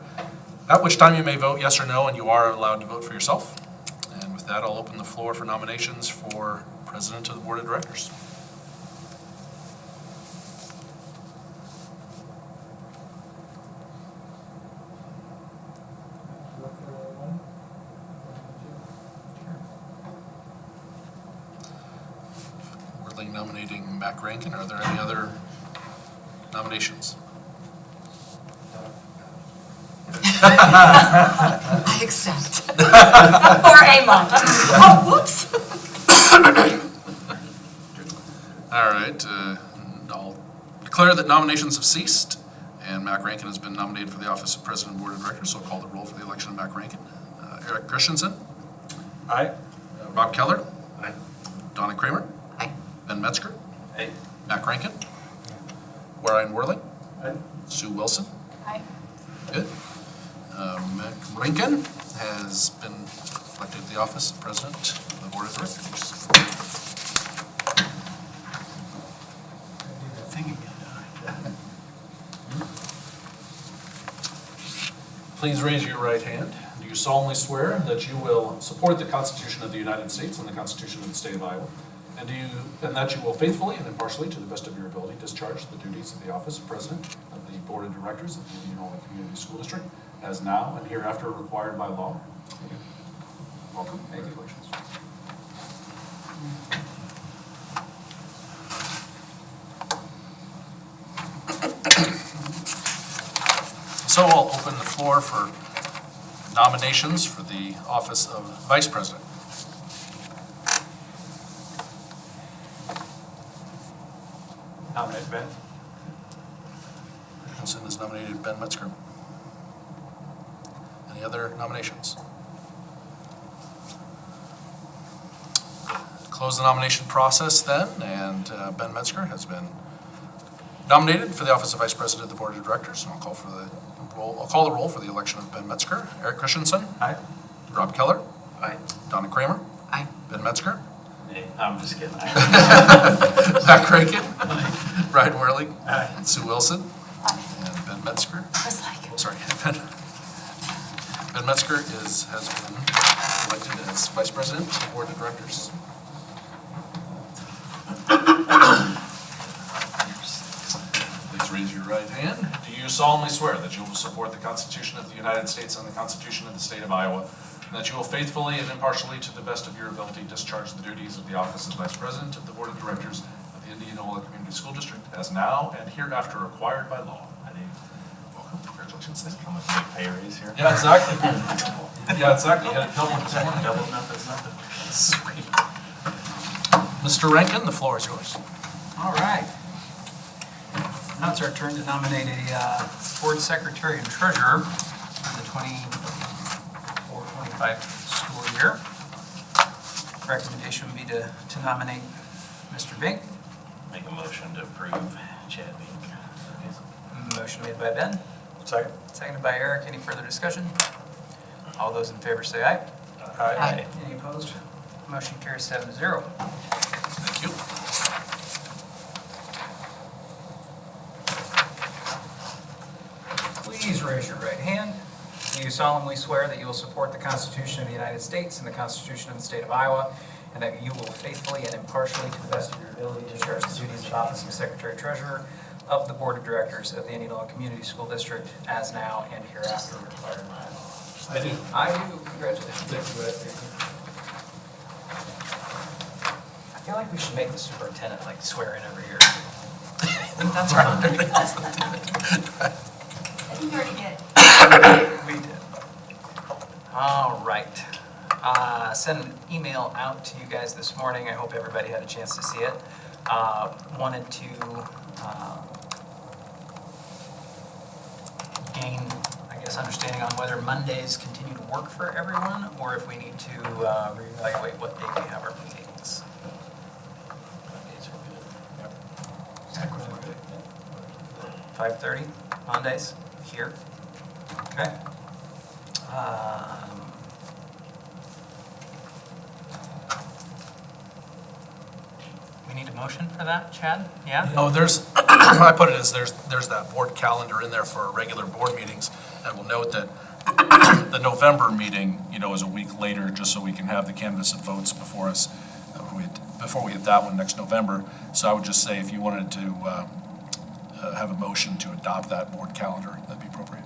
at which time you may vote yes or no, and you are allowed to vote for yourself. And with that, I'll open the floor for nominations for president of the board of directors. We're nominating Mac Rankin. Are there any other nominations? I accept. For a month. Oh, whoops. All right, I'll declare that nominations have ceased, and Mac Rankin has been nominated for the office of President and Board of Directors, so I'll call the roll for the election of Mac Rankin. Eric Christensen. Aye. Rob Keller. Aye. Donna Kramer. Aye. Ben Metzger. Aye. Mac Rankin. Warren Worley. Aye. Sue Wilson. Aye. Good. Mac Rankin has been elected to the office of President of the Board of Directors. Please raise your right hand. Do you solemnly swear that you will support the Constitution of the United States and the Constitution of the State of Iowa, and that you will faithfully and impartially, to the best of your ability, discharge the duties of the office of President of the Board of Directors of the Indianola Community School District as now and hereafter required by law? Welcome. Congratulations. So I'll open the floor for nominations for the office of Vice President. Nominate Ben. Christensen has nominated Ben Metzger. Any other nominations? Close the nomination process then, and Ben Metzger has been nominated for the office of Vice President of the Board of Directors. And I'll call the roll for the election of Ben Metzger. Eric Christensen. Aye. Rob Keller. Aye. Donna Kramer. Aye. Ben Metzger. I'm just kidding. Mac Rankin. Ryan Worley. Aye. Sue Wilson. And Ben Metzger. Just like. Oh, sorry. Ben Metzger has been elected as Vice President of the Board of Directors. Please raise your right hand. Do you solemnly swear that you will support the Constitution of the United States and the Constitution of the State of Iowa, and that you will faithfully and impartially, to the best of your ability, discharge the duties of the office of Vice President of the Board of Directors of the Indianola Community School District as now and hereafter required by law? I do. Welcome. Congratulations. Thank you. Come with big pay raise here. Yeah, exactly. Yeah, exactly. You had a double this morning. Double nothing's nothing. Sweet. Mr. Rankin, the floor is yours. All right. Now it's our turn to nominate a board secretary and treasurer for the 24-25 school year. Recommendation would be to nominate Mr. Bink. Make a motion to approve Chad Bink. Motion made by Ben. Second. Seconded by Eric. Any further discussion? All those in favor say aye. Aye. Any opposed? Motion carries 7-0. Thank you. Please raise your right hand. Do you solemnly swear that you will support the Constitution of the United States and the Constitution of the State of Iowa, and that you will faithfully and impartially, to the best of your ability, discharge the duties of office of Secretary Treasurer of the Board of Directors of the Indianola Community School District as now and hereafter required by law? I do. I do. Congratulations. I feel like we should make the superintendent like swear in every year. I think that's right. I think you already did. We did. All right. Sent an email out to you guys this morning. I hope everybody had a chance to see it. Wanted to gain, I guess, understanding on whether Mondays continue to work for everyone, or if we need to reevaluate what day we have our meetings. Mondays are good. 5:30, Mondays, here. Okay. We need a motion for that, Chad? Yeah? Oh, there's, I put it as there's that board calendar in there for our regular board meetings. And we'll note that the November meeting, is a week later, just so we can have the canvass of votes before us, before we hit that one next November. So I would just say if you wanted to have a motion to adopt that board calendar, that'd be appropriate.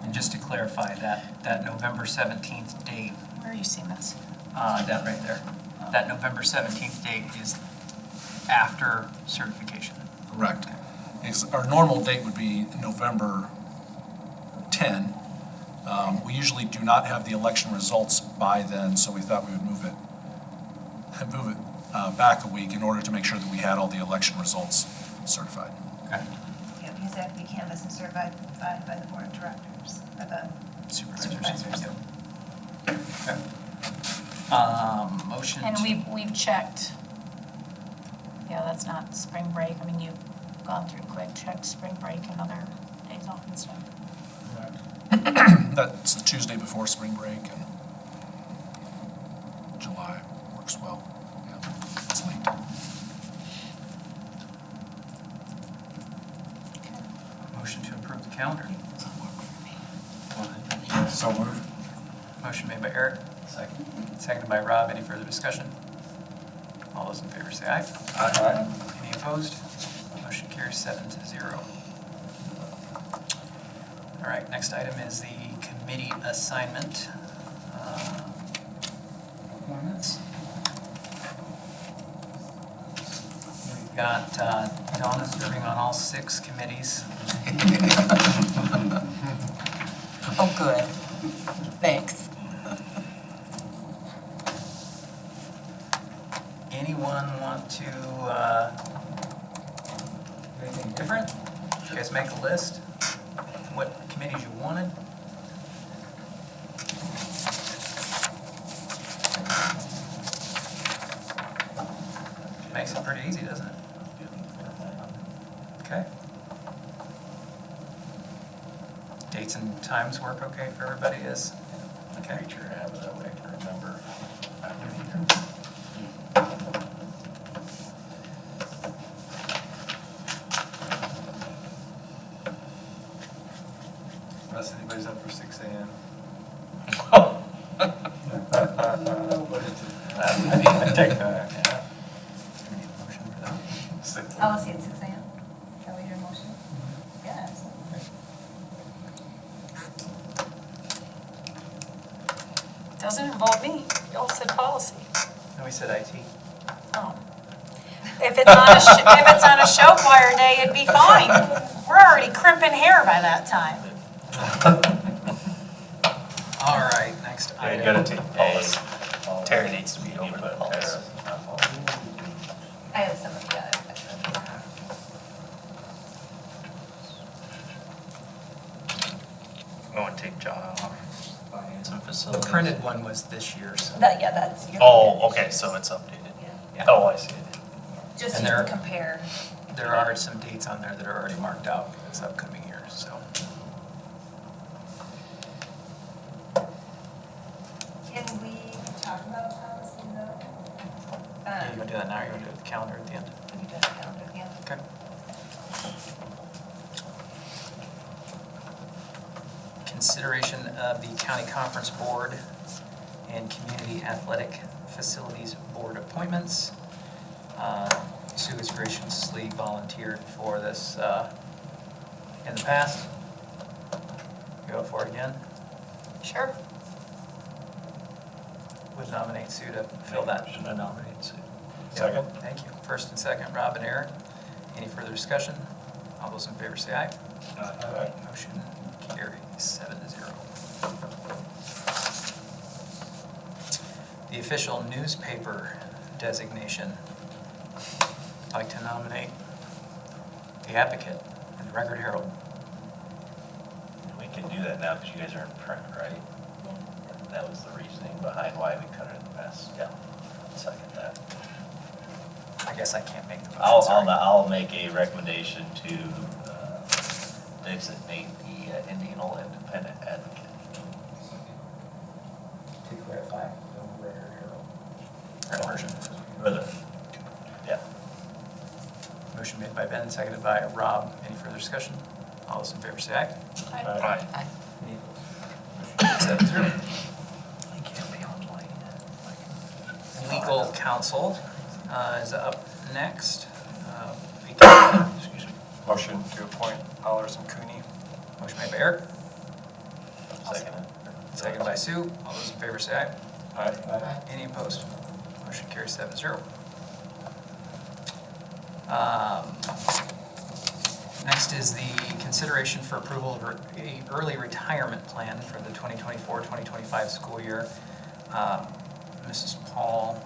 And just to clarify, that November 17th date, Where are you seeing this? that right there, that November 17th date is after certification. Correct. Our normal date would be November 10. We usually do not have the election results by then, so we thought we would move it back a week in order to make sure that we had all the election results certified. Okay. Yeah, because they have to be canvassed and certified by the board of directors, or the supervisors. Okay. Motion And to- we've checked. Yeah, that's not spring break. I mean, you've gone through quick, checked spring break and other days off and stuff. That's the Tuesday before spring break, and July works well. Yeah, it's late. Motion to approve the calendar. So moved. Motion made by Eric. Second. Seconded by Rob. Any further discussion? All those in favor say aye. Aye. Any opposed? Motion carries 7-0. All right, next item is the committee assignment. Appointments. We've got Donna serving on all 6 committees. Oh, good. Thanks. Anyone want to do anything different? Did you guys make a list? What committees you wanted? Makes it pretty easy, doesn't it? Okay. Dates and times work okay for everybody, is? Okay. Creature habit that way I can remember. Unless anybody's up for 6 a.m. I take that, yeah. We need a motion for that. Oh, let's see, at 6 a.m. Can we do a motion? Yeah, absolutely. Doesn't involve me. Y'all said policy. No, we said IT. Oh. If it's on a show choir day, it'd be fine. We're already crimping hair by that time. All right, next Yeah, you item. gotta take policy. Terry needs to be over the policy. I have some of the other. I'm going to take John off. Finance and The facilities. printed one was this year's. Yeah, that's. Oh, okay, so it's updated. Yeah. Oh, I see. Just And so you there- can compare. There are some dates on there that are already marked out for this upcoming year, so. Can we talk about policy though? Yeah, you wanna do that now, or you wanna do it with the calendar at the end? We can do the calendar again. Okay. Consideration of the county conference board and community athletic facilities board appointments. Sue has graciously volunteered for this in the past. Go for it again. Sure. Would nominate Sue to fill that. Should I nominate Sue? Second. Thank you. First and second, Rob and Aaron. Any further discussion? All those in favor say aye. Aye. Motion carries 7-0. The official newspaper designation. I'd like to nominate the Advocate and the Record Herald. We can do that now because you guys are in print, right? And that was the reasoning behind why we cut it in the past. Yeah, second that. I guess I can't make the motion. I'll sorry. make a recommendation to designate the Indiana Independent Advocate. To clarify, the Record Herald. Print version. Yeah. Motion made by Ben, seconded by Rob. Any further discussion? All those in favor say aye. Aye. Any opposed? 7-0. I can't be online. Legal counsel is up next. Excuse me. Motion to appoint Allers and Cooney. Motion made by Eric, Second it. seconded by Sue. All those in favor say aye. Aye. Any opposed? Motion carries 7-0. Next is the consideration for approval of a early retirement plan for the 2024-2025 school year. Mrs. Paul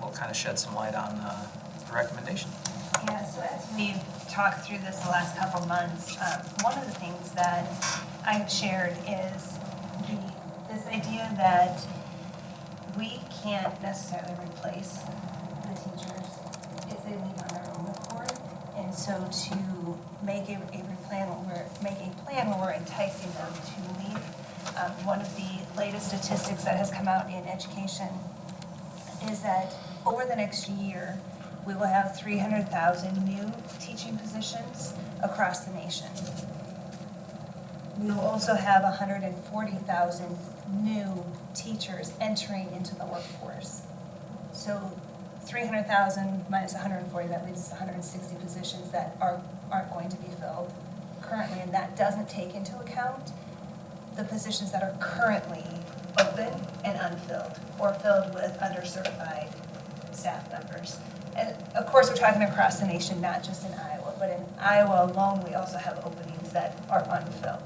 will kind of shed some light on the recommendation. Yeah, so as we've talked through this the last couple months, one of the things that I've shared is this idea that we can't necessarily replace the teachers if they leave on their own accord. And so to make a plan where we're enticing them to leave, one of the latest statistics that has come out in education is that over the next year, we will have 300,000 new teaching positions across the nation. We will also have 140,000 new teachers entering into the workforce. So 300,000 minus 140, that leaves us 160 positions that aren't going to be filled currently, and that doesn't take into account the positions that are currently open and unfilled, or filled with undercertified staff members. And of course, we're talking across the nation, not just in Iowa, but in Iowa alone, we also have openings that are unfilled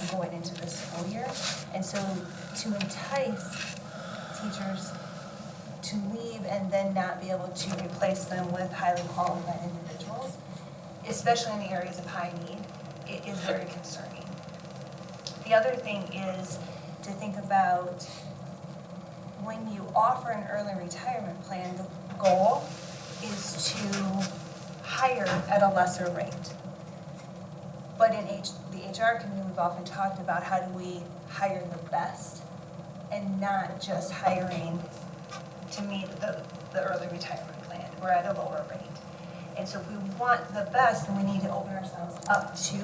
going into this school year. And so to entice teachers to leave and then not be able to replace them with highly qualified individuals, especially in the areas of high need, it is very concerning. The other thing is to think about when you offer an early retirement plan, the goal is to hire at a lesser rate. But in the HR community, we've often talked about how do we hire the best and not just hiring to meet the early retirement plan. We're at a lower rate. And so if we want the best, then we need to open ourselves up to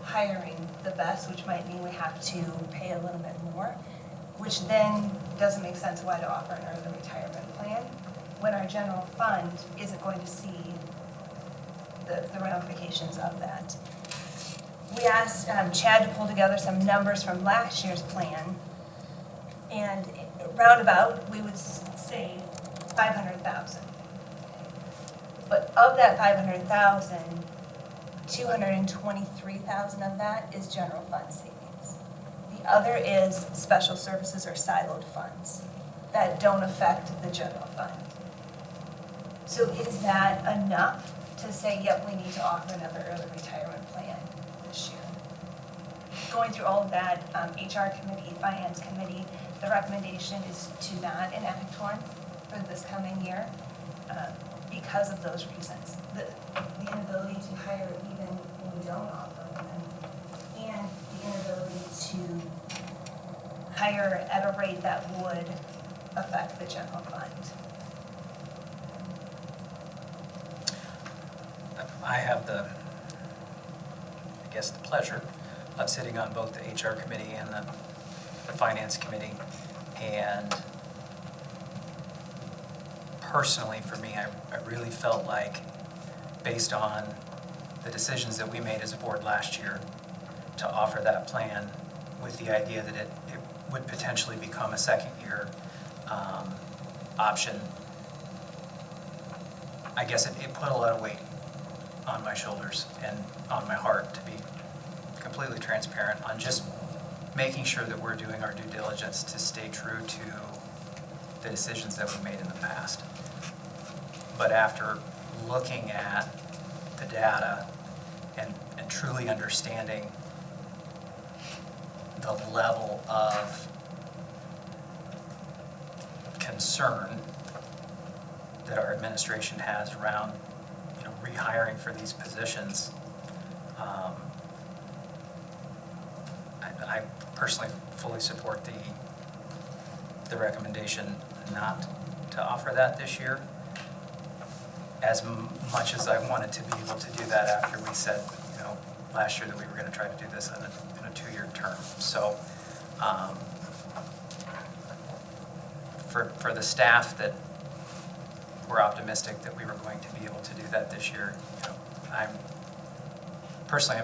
hiring the best, which might mean we have to pay a little bit more, which then doesn't make sense why to offer an early retirement plan when our general fund isn't going to see the ramifications of that. We asked Chad to pull together some numbers from last year's plan, and roundabout, we would save 500,000. But of that 500,000, 223,000 of that is general fund savings. The other is special services or siloed funds that don't affect the general fund. So is that enough to say, yep, we need to offer another early retirement plan this year? Going through all of that, HR committee, finance committee, the recommendation is to not enact one for this coming year because of those reasons. The inability to hire even when we don't offer them, and the inability to hire at a rate that would affect the general fund. I have the pleasure of sitting on both the HR committee and the finance committee. And personally, for me, I really felt like, based on the decisions that we made as a board last year to offer that plan with the idea that it would potentially become a second-year option, I guess it put a lot of weight on my shoulders and on my heart, to be completely transparent, on just making sure that we're doing our due diligence to stay true to the decisions that we made in the past. But after looking at the data and truly understanding the level of concern that our administration has around rehiring for these positions, I personally fully support the recommendation not to offer that this year, as much as I wanted to be able to do that after we said, last year that we were going to try to do this in a 2-year term. So for the staff that were optimistic that we were going to be able to do that this year, I'm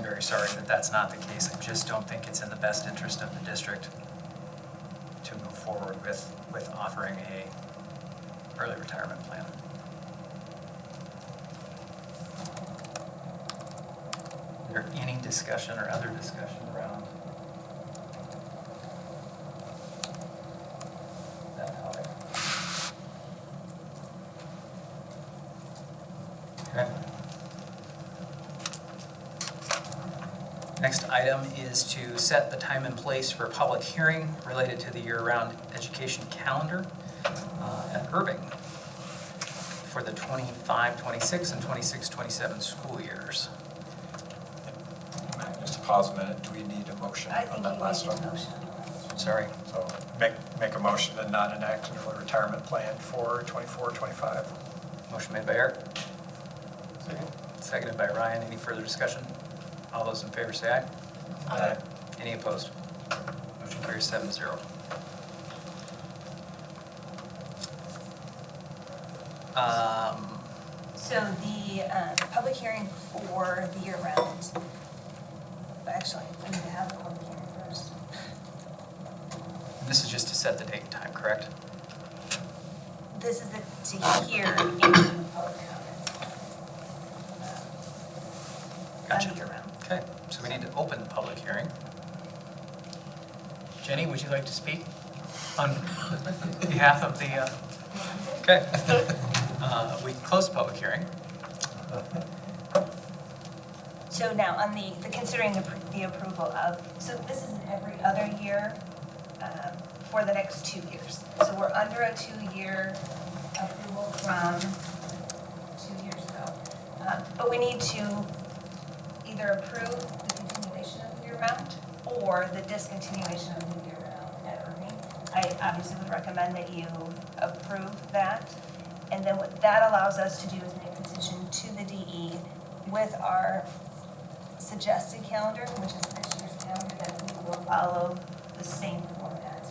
very sorry that that's not the case. I just don't think it's in the best interest of the district to move forward with offering a early retirement plan. Is there any discussion or other discussion around that topic? item is to set the time and place for a public hearing related to the year-round education calendar at Irving for the 25-26 and 26-27 school years. Just to pause a minute, do we need a motion I on think that you last need a one? motion. Sorry. So make a motion to not enact an early retirement plan for 24-25. Motion made by Eric. Seconded by Ryan. Any further discussion? All those in favor say aye. Aye. Any opposed? Motion carries 7-0. So the public hearing for the year-round, actually, I need to have the public hearing first. This is just to set the date and time, correct? This is to hear any public comments on Gotcha. the year-round. Okay, so we need to open the public hearing. Jenny, would you like to speak on behalf of the, okay. We close the public hearing. So now on the considering the approval of, so this is an every other year for the next 2 years. So we're under a 2-year approval from 2 years ago. But we need to either approve the continuation of the year-round or the discontinuation of the year-round at Irving. I obviously would recommend that you approve that. And then what that allows us to do is make a petition to the DE with our suggested calendar, which is this year's calendar, that we will follow the same format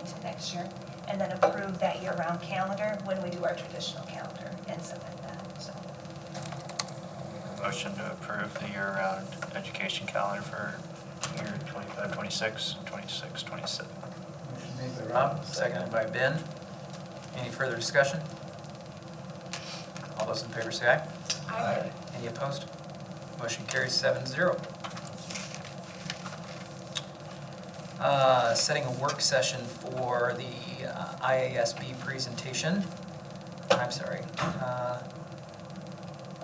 into next year, and then approve that year-round calendar when we do our traditional calendar and submit that, so. Motion to approve the year-round education calendar for year 25-26, 26-27. Motion made by Rob, seconded by Ben. Any further discussion? All those in favor say aye. Aye. Any opposed? Motion carries 7-0. Setting a work session for the IASB presentation. I'm sorry.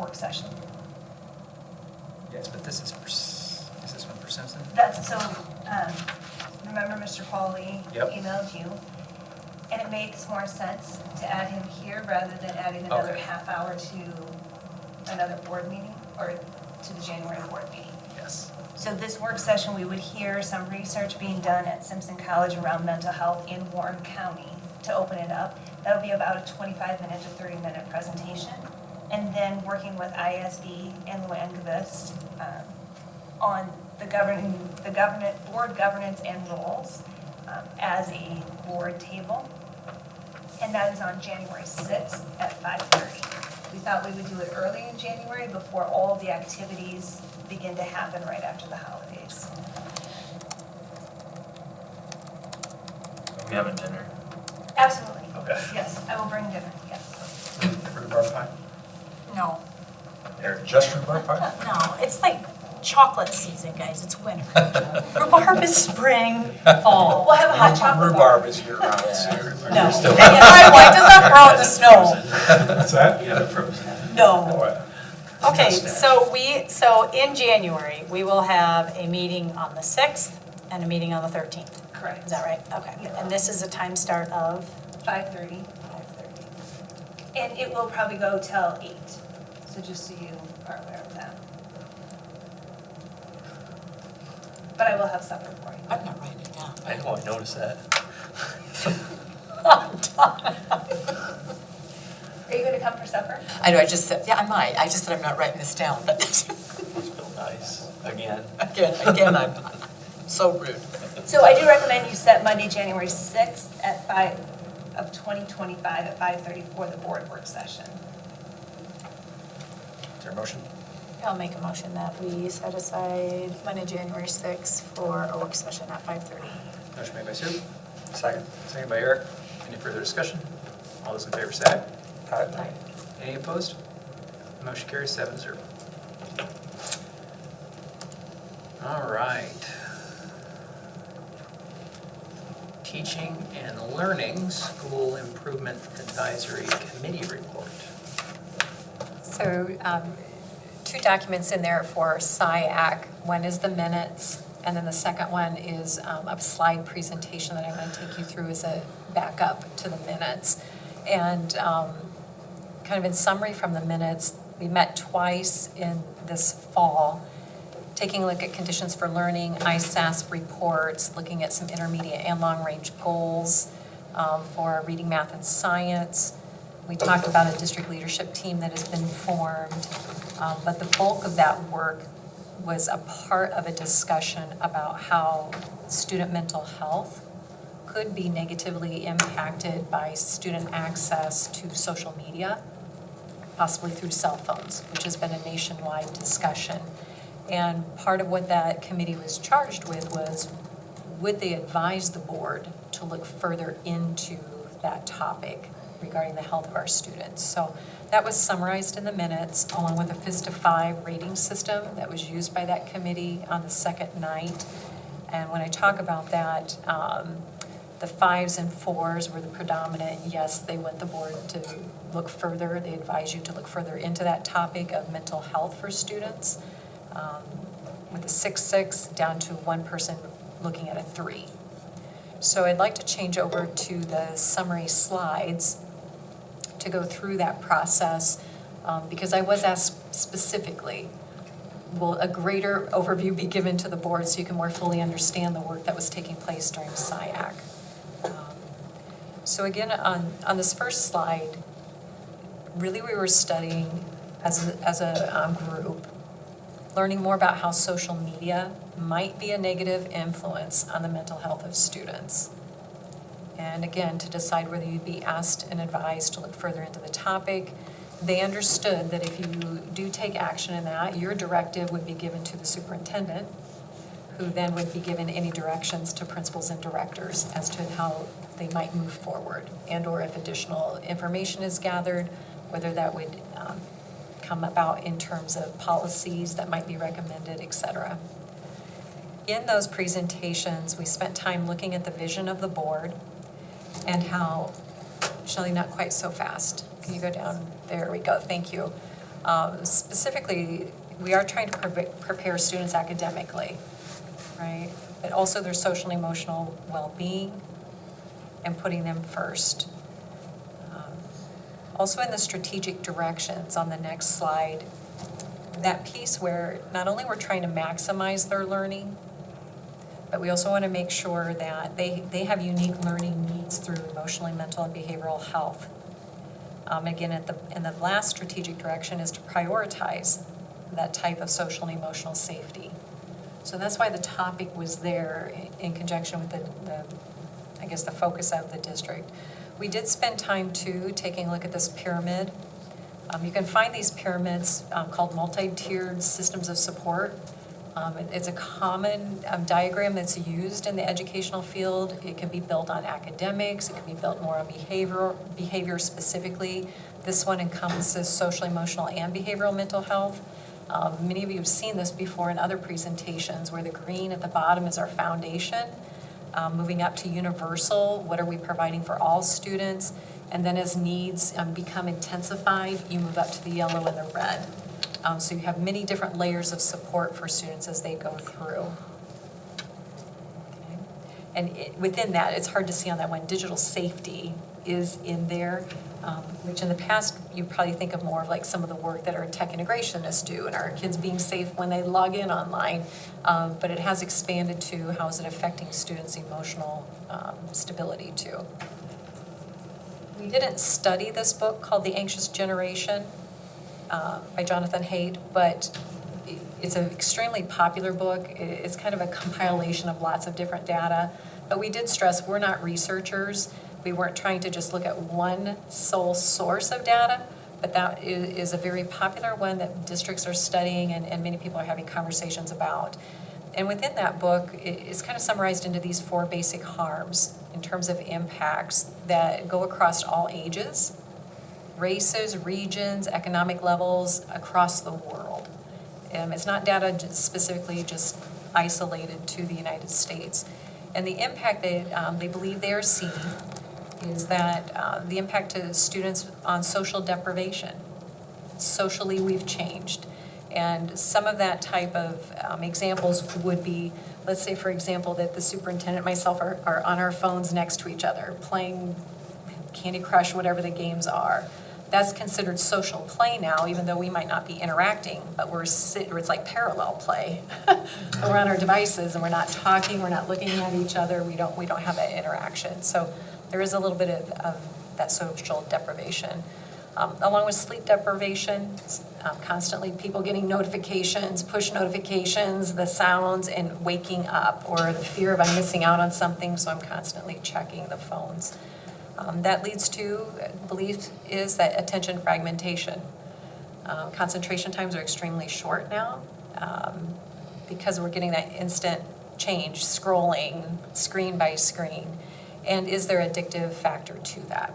Work session. Yes, but this is this one for Simpson? That's, so, remember Mr. Pauly Yep. emailed you? And it makes more sense to add him here rather than adding another Okay. half hour to another board meeting, or to the January board meeting. Yes. So this work session, we would hear some research being done at Simpson College around mental health in Warren County to open it up. That'll be about a 25-minute to 30-minute presentation. And then working with ISB and Luann Gavist on the board governance and roles as a board table. And that is on January 6th at 5:30. We thought we would do it early in January before all the activities begin to happen right after the holidays. We having dinner? Absolutely. Okay. Yes, I will bring dinner, yes. Rhubarb pie? No, Eric, just rhubarb pie? no, it's like chocolate season, guys, it's winter. Rhubarb is spring, fall. We'll have a hot chocolate bar. Rhubarb is year-round, so No, you're that's still. my wife does not grow in the snow. What's that? You have it frozen. No. What? Okay, so in January, we will have a meeting on the 6th and a meeting on the 13th. Correct. Is that right? Okay. Yeah. And this is a time start of 5:30. 5:30. And it will probably go till 8. So just so you are aware of that. But I will have supper for you. I'm not writing it down. I know, I noticed that. Are you gonna come for supper? I know, I just said, yeah, I might. I just said I'm not writing this down, but It's real nice, again. again, I'm so rude. So I do recommend you set Monday, January 6th at 5 of 2025 at 5:30 for the board work session. Is there a motion? I'll make a motion that we set aside Monday, January 6th for a work session at 5:30. Motion made by Sue, Second. seconded by Eric. Any further discussion? All those in favor say aye. Aye. Any opposed? Motion carries 7-0. All right. Teaching and Learning School Improvement Advisory Committee report. So two documents in there for SIAC. One is the minutes, and then the second one is a slide presentation that I'm going to take you through as a backup to the minutes. And kind of in summary from the minutes, we met twice in this fall, taking a look at conditions for learning, ISASP reports, looking at some intermediate and long-range goals for reading, math, and science. We talked about a district leadership team that has been formed, but the bulk of that work was a part of a discussion about how student mental health could be negatively impacted by student access to social media, possibly through cell phones, which has been a nationwide discussion. And part of what that committee was charged with was, would they advise the board to look further into that topic regarding the health of our students? So that was summarized in the minutes, along with a FIS to 5 rating system that was used by that committee on the second night. And when I talk about that, the 5s and 4s were the predominant. Yes, they want the board to look further. They advise you to look further into that topic of mental health for students. With a 6-6 down to one person looking at a 3. So I'd like to change over to the summary slides to go through that process, because I was asked specifically, will a greater overview be given to the board so you can more fully understand the work that was taking place during SIAC? So again, on this first slide, really we were studying as a group, learning more about how social media might be a negative influence on the mental health of students. And again, to decide whether you'd be asked and advised to look further into the topic. They understood that if you do take action in that, your directive would be given to the superintendent, who then would be given any directions to principals and directors as to how they might move forward, and or if additional information is gathered, whether that would come about in terms of policies that might be recommended, etc. In those presentations, we spent time looking at the vision of the board and how, Shelley, not quite so fast. Can you go down? There we go, thank you. Specifically, we are trying to prepare students academically, right? But also their social and emotional well-being and putting them first. Also in the strategic directions on the next slide, that piece where not only we're trying to maximize their learning, but we also want to make sure that they have unique learning needs through emotional, mental, and behavioral health. Again, in the last strategic direction is to prioritize that type of social and emotional safety. So that's why the topic was there in conjunction with the focus of the district. We did spend time too taking a look at this pyramid. You can find these pyramids called multi-tiered systems of support. It's a common diagram that's used in the educational field. It can be built on academics. It can be built more on behavior specifically. This one encompasses social, emotional, and behavioral mental health. Many of you have seen this before in other presentations, where the green at the bottom is our foundation. Moving up to universal, what are we providing for all students? And then as needs become intensified, you move up to the yellow and the red. So you have many different layers of support for students as they go through. Okay. And within that, it's hard to see on that one, digital safety is in there, which in the past, you probably think of more of like some of the work that our tech integrationists do and our kids being safe when they log in online. But it has expanded to how is it affecting students' emotional stability too. We didn't study this book called The Anxious Generation by Jonathan Haidt, but it's an extremely popular book. It's kind of a compilation of lots of different data. But we did stress we're not researchers. We weren't trying to just look at one sole source of data, but that is a very popular one that districts are studying and many people are having conversations about. And within that book, it's kind of summarized into these 4 basic harms in terms of impacts that go across all ages, races, regions, economic levels across the world. It's not data specifically just isolated to the United States. And the impact that they believe they are seeing is that the impact to students on social deprivation. Socially, we've changed. And some of that type of examples would be, let's say, for example, that the superintendent and myself are on our phones next to each other, playing Candy Crush, whatever the games are. That's considered social play now, even though we might not be interacting, but it's like parallel play. We're on our devices and we're not talking, we're not looking at each other, we don't have that interaction. So there is a little bit of that social deprivation. Along with sleep deprivation, constantly people getting notifications, push notifications, the sounds, and waking up, or the fear of I'm missing out on something, so I'm constantly checking the phones. That leads to, belief is that attention fragmentation. Concentration times are extremely short now because we're getting that instant change, scrolling screen by screen. And is there addictive factor to that?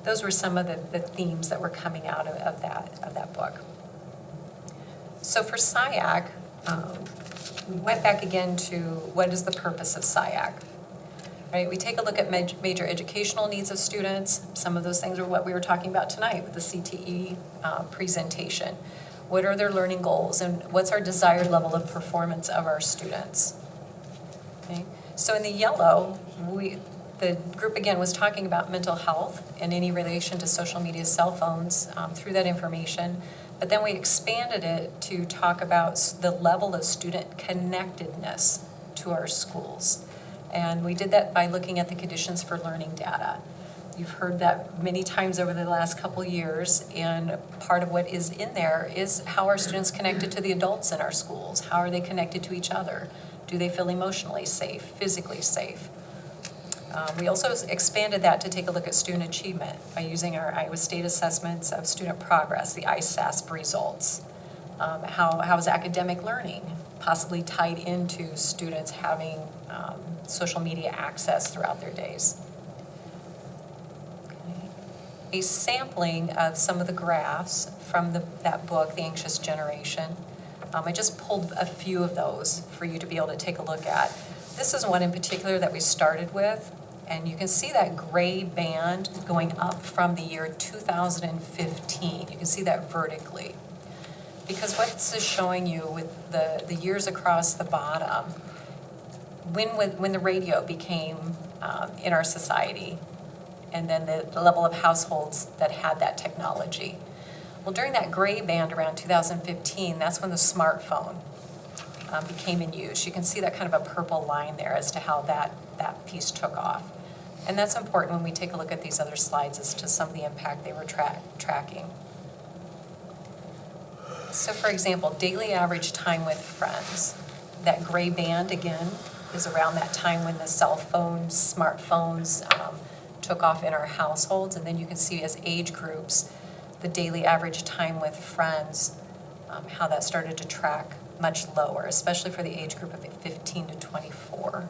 Those were some of the themes that were coming out of that book. So for SIAC, we went back again to what is the purpose of SIAC? Right, we take a look at major educational needs of students. Some of those things are what we were talking about tonight with the CTE presentation. What are their learning goals and what's our desired level of performance of our students? Okay. So in the yellow, the group again was talking about mental health and any relation to social media, cell phones, through that information. But then we expanded it to talk about the level of student connectedness to our schools. And we did that by looking at the conditions for learning data. You've heard that many times over the last couple years, and part of what is in there is how are students connected to the adults in our schools? How are they connected to each other? Do they feel emotionally safe, physically safe? We also expanded that to take a look at student achievement by using our Iowa State assessments of student progress, the ISASP results. How is academic learning possibly tied into students having social media access throughout their days? Okay. A sampling of some of the graphs from that book, The Anxious Generation. I just pulled a few of those for you to be able to take a look at. This is one in particular that we started with, and you can see that gray band going up from the year 2015. You can see that vertically. Because what this is showing you with the years across the bottom, when the radio became in our society, and then the level of households that had that technology. Well, during that gray band around 2015, that's when the smartphone became in use. You can see that kind of a purple line there as to how that piece took off. And that's important when we take a look at these other slides as to some of the impact they were tracking. So for example, daily average time with friends. That gray band, again, is around that time when the cell phones, smartphones took off in our households. And then you can see as age groups, the daily average time with friends, how that started to track much lower, especially for the age group of 15 to 24.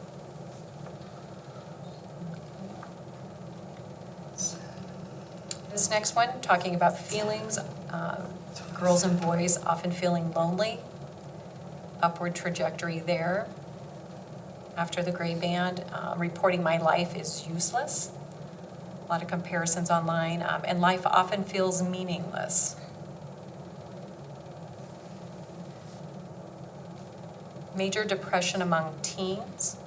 This next one, talking about feelings, girls and boys often feeling lonely, upward trajectory there. After the gray band, reporting my life is useless. A lot of comparisons online, and life often feels meaningless. Major depression among teens.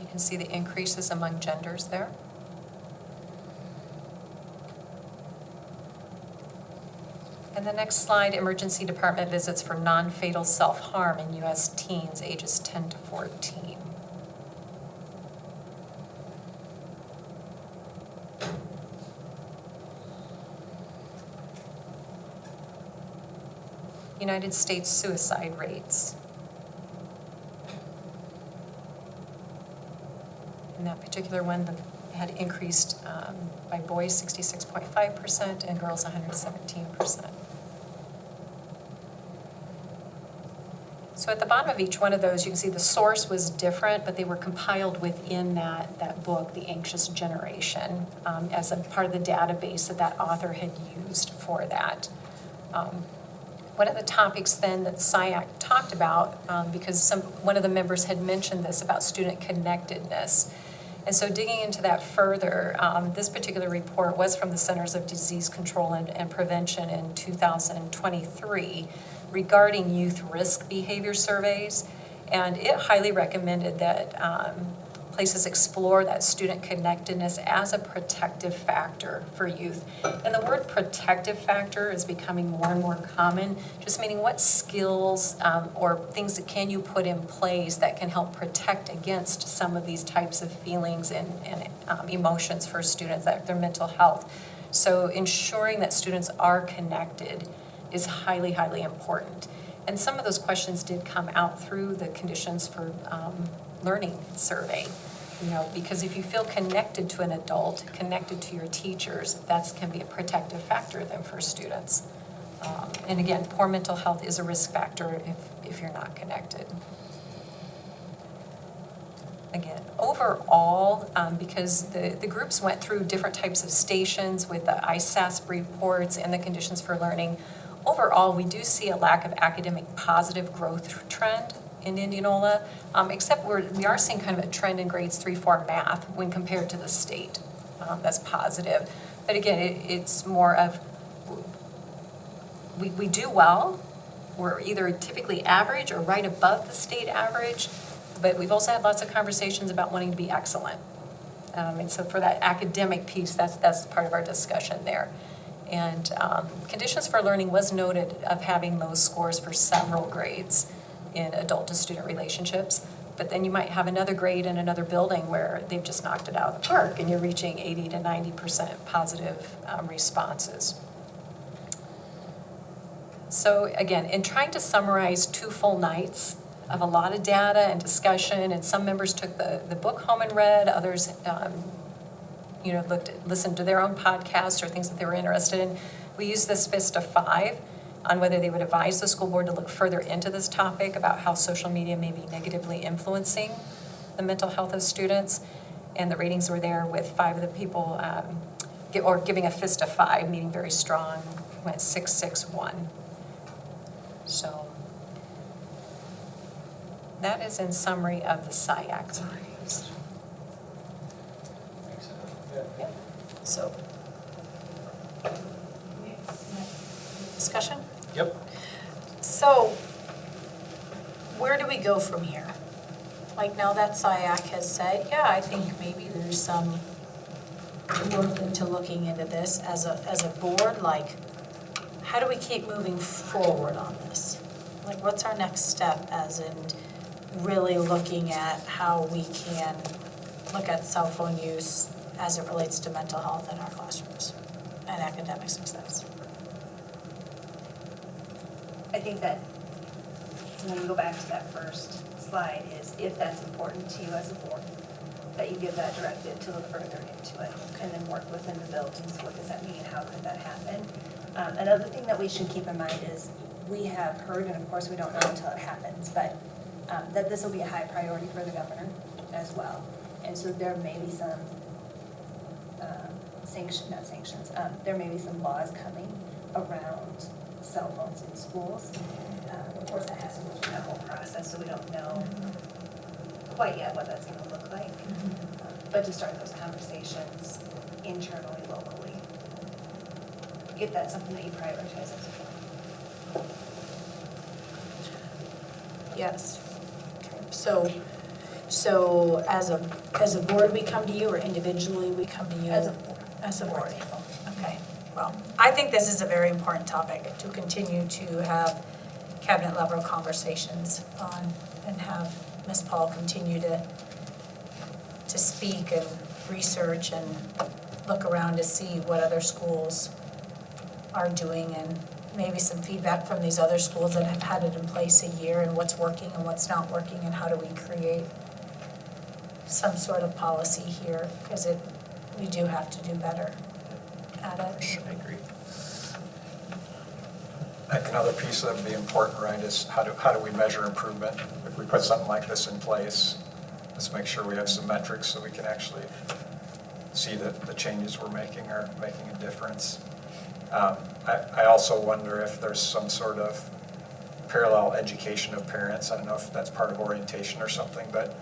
You can see the increases among genders there. And the next slide, emergency department visits for non-fatal self-harm in U.S. teens ages 10 to 14. United States suicide rates. In that particular one, had increased by boys 66.5% and girls 117%. So at the bottom of each one of those, you can see the source was different, but they were compiled within that book, The Anxious Generation, as a part of the database that author had used for that. One of the topics then that SIAC talked about, because one of the members had mentioned this about student connectedness, And so digging into that further, this particular report was from the Centers of Disease Control and Prevention in 2023 regarding youth risk behavior surveys. And it highly recommended that places explore that student connectedness as a protective factor for youth. And the word protective factor is becoming more and more common, just meaning what skills or things that can you put in place that can help protect against some of these types of feelings and emotions for students, like their mental health. So ensuring that students are connected is highly, highly important. And some of those questions did come out through the Conditions for Learning survey. You know, because if you feel connected to an adult, connected to your teachers, that can be a protective factor then for students. And again, poor mental health is a risk factor if you're not connected. Again, overall, because the groups went through different types of stations with the ISASP reports and the Conditions for Learning, overall, we do see a lack of academic positive growth trend in Indianola, except we are seeing kind of a trend in grades 3-4 math when compared to the state. That's positive. But again, it's more of, we do well. We're either typically average or right above the state average, but we've also had lots of conversations about wanting to be excellent. And so for that academic piece, that's part of our discussion there. And Conditions for Learning was noted of having low scores for several grades in adult to student relationships, but then you might have another grade in another building where they've just knocked it out of the park and you're reaching 80 to 90% positive responses. So again, in trying to summarize 2 full nights of a lot of data and discussion, and some members took the book home and read, others listened to their own podcasts or things that they were interested in. We used this FIST of 5 on whether they would advise the school board to look further into this topic about how social media may be negatively influencing the mental health of students. And the ratings were there with 5 of the people giving a FIST of 5, meaning very strong, went 6, 6, 1. So that is in summary of the SIAC. Yeah. So. Discussion? Yep. So, where do we go from here? Like now that SIAC has said, yeah, I think maybe there's some worth into looking into this as a board, like, how do we keep moving forward on this? Like, what's our next step as in really looking at how we can look at cell phone use as it relates to mental health in our classrooms and academic success? I think that when we go back to that first slide is if that's important to you as a board, that you give that directive to look further into it and then work within the buildings. What does that mean? How could that happen? Another thing that we should keep in mind is we have heard, and of course we don't know until it happens, but that this will be a high priority for the governor as well. And so there may be some there may be some laws coming around cell phones in schools. Of course, that has to go through that whole process, so we don't know quite yet what that's going to look like. But to start those conversations internally, locally, if that's something that you prioritize as a board. Yes. So as a board, we come to you, or individually we come to you? As a board. As a board. Okay. Well, I think this is a very important topic to continue to have cabinet level conversations on and have Ms. Paul continue to speak and research and look around to see what other schools are doing and maybe some feedback from these other schools that have had it in place a year and what's working and what's not working and how do we create some sort of policy here, because we do have to do better at it. I agree. I think another piece that would be important, right, is how do we measure improvement? If we put something like this in place, let's make sure we have some metrics so we can actually see that the changes we're making are making a difference. I also wonder if there's some sort of parallel education of parents. I don't know if that's part of orientation or something, but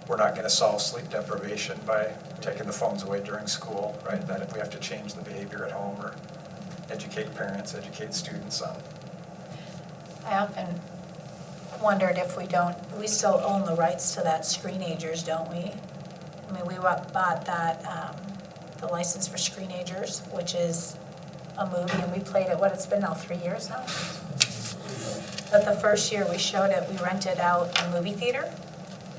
we're not gonna solve sleep deprivation by taking the phones away during school, right? That if we have to change the behavior at home or educate parents, educate students on. I often wondered if we still own the rights to that Screenagers, don't we? I mean, we bought that, the license for Screenagers, which is a movie, and we played it, it's been now 3 years now? But the first year we showed it, we rented out a movie theater,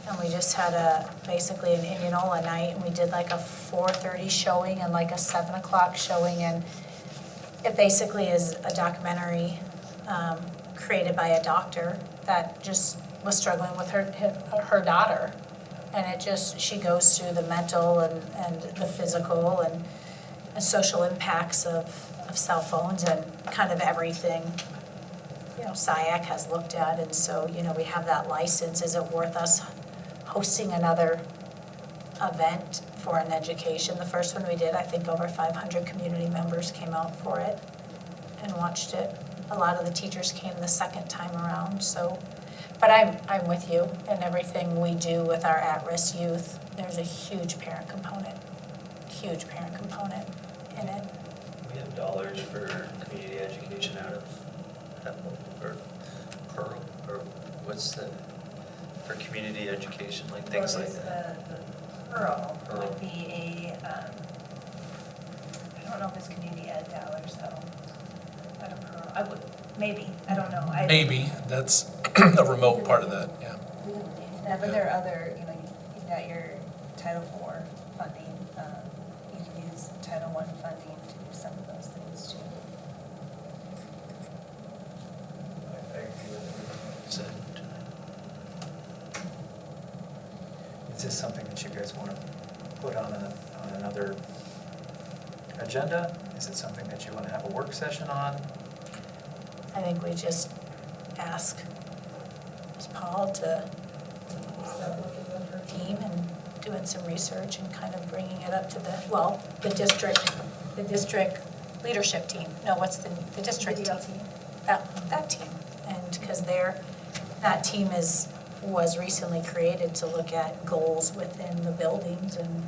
and we just had basically an Indianola night, and we did like a 4:30 showing and like a 7 o'clock showing, and it basically is a documentary created by a doctor that just was struggling with her daughter. And she goes through the mental and the physical and social impacts of cell phones and kind of everything, SIAC has looked at. And so, we have that license. Is it worth us hosting another event for an education? The first one we did, I think over 500 community members came out for it and watched it. A lot of the teachers came the second time around, so. But I'm with you in everything we do with our at-risk youth. There's a huge parent component in it. We have dollars for community education out of or Pearl, or what's the, for community education, like things like that? The Pearl would be I don't know if it's community ed dollars though, out of Pearl. I would, maybe, I don't know. Maybe, that's a remote part of that, yeah. Yeah, but there are other, you've got your Title IV funding, you can use Title I funding to do some of those things too. Is this something that you guys want to put on another agenda? Is it something that you want to have a work session on? I think we just ask Ms. Paul to start working with her team and doing some research and kind of bringing it up to the district leadership team. No, what's the district team? That team. And because that team was recently created to look at goals within the buildings, and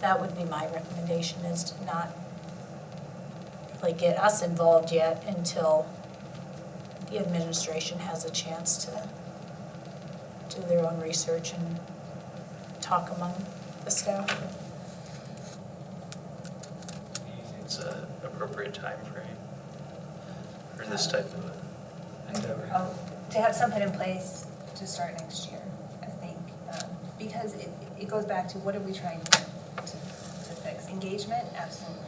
that would be my recommendation, is to not really get us involved yet until the administration has a chance to do their own research and talk among the staff. Do you think it's an appropriate time frame for this type of endeavor? To have something in place to start next year, I think, because it goes back to what are we trying to fix? Engagement, absolutely.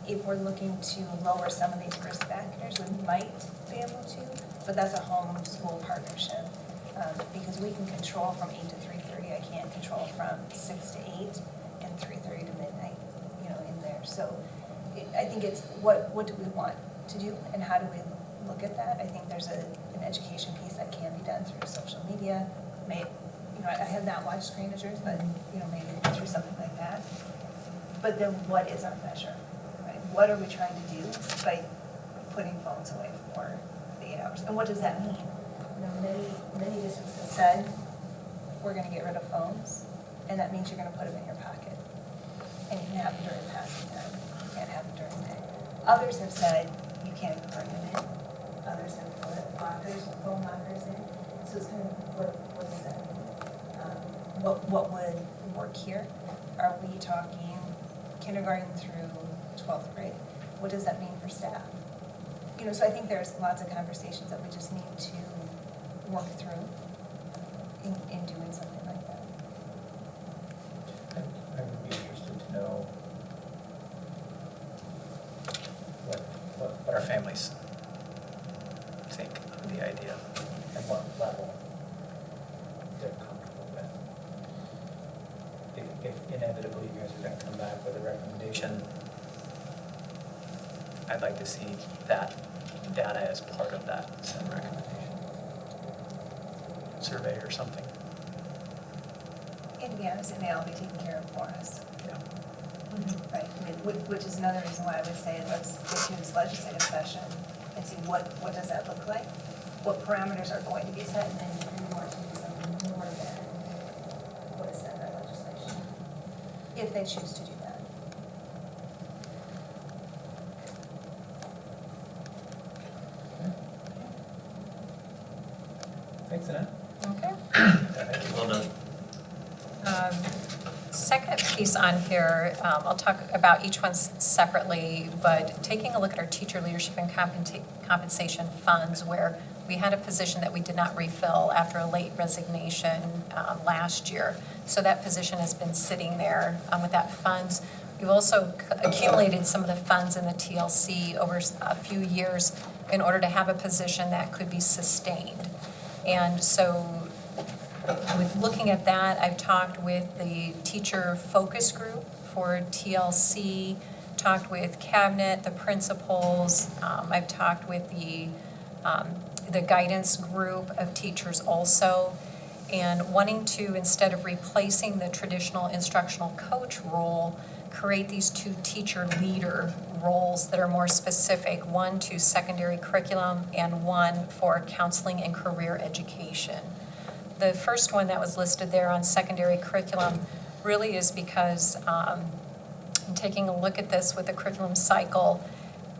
If we're looking to lower some of these risk factors, we might be able to, but that's a home-school partnership. Because we can control from 8 to 3:30, I can't control from 6 to 8 and 3:30 to midnight, in there. So I think it's what do we want to do and how do we look at that? I think there's an education piece that can be done through social media. I have not watched Screenagers, but, maybe through something like that. But then what is our measure, right? What are we trying to do by putting phones away for the 8 hours? And what does that mean? Many districts have said, we're gonna get rid of phones, and that means you're gonna put them in your pocket. And you can have them during passing time, you can't have them during the day. Others have said, you can't bring them in. Others have put phone lockers in. So it's kind of, what does that mean? What would work here? Are we talking kindergarten through 12th grade? What does that mean for staff? So I think there's lots of conversations that we just need to work through in doing something like that. I would be interested to know what our families think of the idea and what level they're comfortable with. If inevitably you guys are going to come back with a recommendation, I'd like to see that data as part of that said recommendation. Survey or something. And to be honest, it may all be taken care of for us. Yeah. Right, which is another reason why I would say let's get through this legislative session and see what does that look like? what parameters are going to be set, and then you can more to something more than what is set by legislation, if they choose to do that. Thanks, Annette. Okay. Well done. Second piece on here, I'll talk about each one separately, but taking a look at our teacher leadership and compensation funds, where we had a position that we did not refill after a late resignation last year. So that position has been sitting there with that funds. We've also accumulated some of the funds in the TLC over a few years in order to have a position that could be sustained. And so with looking at that, I've talked with the teacher focus group for TLC, talked with cabinet, the principals. I've talked with the guidance group of teachers also, and wanting to, instead of replacing the traditional instructional coach role, create these two teacher leader roles that are more specific, one to secondary curriculum and one for counseling and career education. The first one that was listed there on secondary curriculum really is because in taking a look at this with the curriculum cycle,